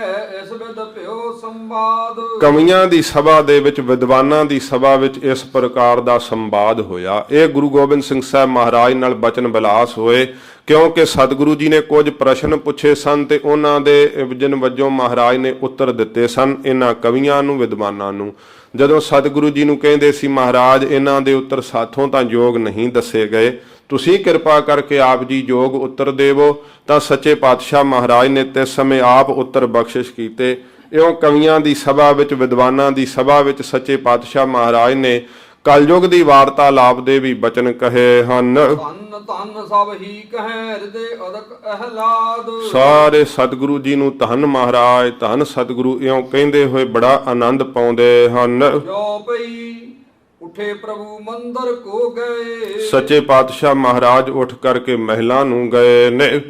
ਇਸ ਵਿਦ ਭਿਓ ਸੰਵਾਦ। ਕਵੀਆਂ ਦੀ ਸਭਾ ਦੇ ਵਿੱਚ ਵਿਦਵਾਨਾਂ ਦੀ ਸਭਾ ਵਿੱਚ ਇਸ ਪ੍ਰਕਾਰ ਦਾ ਸੰਵਾਦ ਹੋਇਆ। ਇਹ ਗੁਰੂ ਗੋਬਿੰਦ ਸਿੰਘ ਸਾਹਿਬ ਮਹਾਰਾਜ ਨਾਲ ਬਚਨ ਬਿਲਾਸ ਹੋਏ ਕਿਉਂਕਿ ਸਤਿਗੁਰੂ ਜੀ ਨੇ ਕੁਝ ਪ੍ਰਸ਼ਨ ਪੁੱਛੇ ਸਨ ਤੇ ਉਹਨਾਂ ਦੇ ਵਿਜਨ ਵਜੋਂ ਮਹਾਰਾਜ ਨੇ ਉੱਤਰ ਦਿੱਤੇ ਸਨ ਇਹਨਾਂ ਕਵੀਆਂ ਨੂੰ ਵਿਦਵਾਨਾਂ ਨੂੰ। ਜਦੋਂ ਸਤਿਗੁਰੂ ਜੀ ਨੂੰ ਕਹਿੰਦੇ ਸੀ ਮਹਾਰਾਜ ਇਹਨਾਂ ਦੇ ਉੱਤਰ ਸਾਥੋਂ ਤਾਂ ਯੋਗ ਨਹੀਂ ਦੱਸੇ ਗਏ, ਤੁਸੀਂ ਕਿਰਪਾ ਕਰਕੇ ਆਪ ਜੀ ਯੋਗ ਉੱਤਰ ਦੇਵੋ, ਤਾਂ ਸੱਚੇ ਪਾਤਸ਼ਾਹ ਮਹਾਰਾਜ ਨੇ ਤੇ ਸਮੇਂ ਆਪ ਉੱਤਰ ਬਖਸ਼ਿਸ਼ ਕੀਤੇ। ਇਉਂ ਕਵੀਆਂ ਦੀ ਸਭਾ ਵਿੱਚ ਵਿਦਵਾਨਾਂ ਦੀ ਸਭਾ ਵਿੱਚ ਸੱਚੇ ਪਾਤਸ਼ਾਹ ਮਹਾਰਾਜ ਨੇ ਕਲਯੁਗ ਦੀ ਵਾਰਤਾਲਾਪ ਦੇ ਵੀ ਬਚਨ ਕਹੇ ਹਨ। ਧੰਨ ਧੰਨ ਧੰਨ ਸਭ ਹੀ ਕਹਿ ਹਿਰਦੇ ਅਦਕ ਅਹਲਾਦ। ਸਾਰੇ ਸਤਿਗੁਰੂ ਜੀ ਨੂੰ ਧੰਨ ਮਹਾਰਾਜ, ਧੰਨ ਸਤਿਗੁਰੂ ਇਉਂ ਕਹਿੰਦੇ ਹੋਏ ਬੜਾ ਆਨੰਦ ਪਾਉਂਦੇ ਹਨ। ਜੋ ਪਈ ਉਠੇ ਪ੍ਰਭੂ ਮੰਦਰ ਕੋ ਗਏ। ਸੱਚੇ ਪਾਤਸ਼ਾਹ ਮਹਾਰਾਜ ਉੱਠ ਕਰਕੇ ਮਹਿਲਾਂ ਨੂੰ ਗਏ ਨੇ।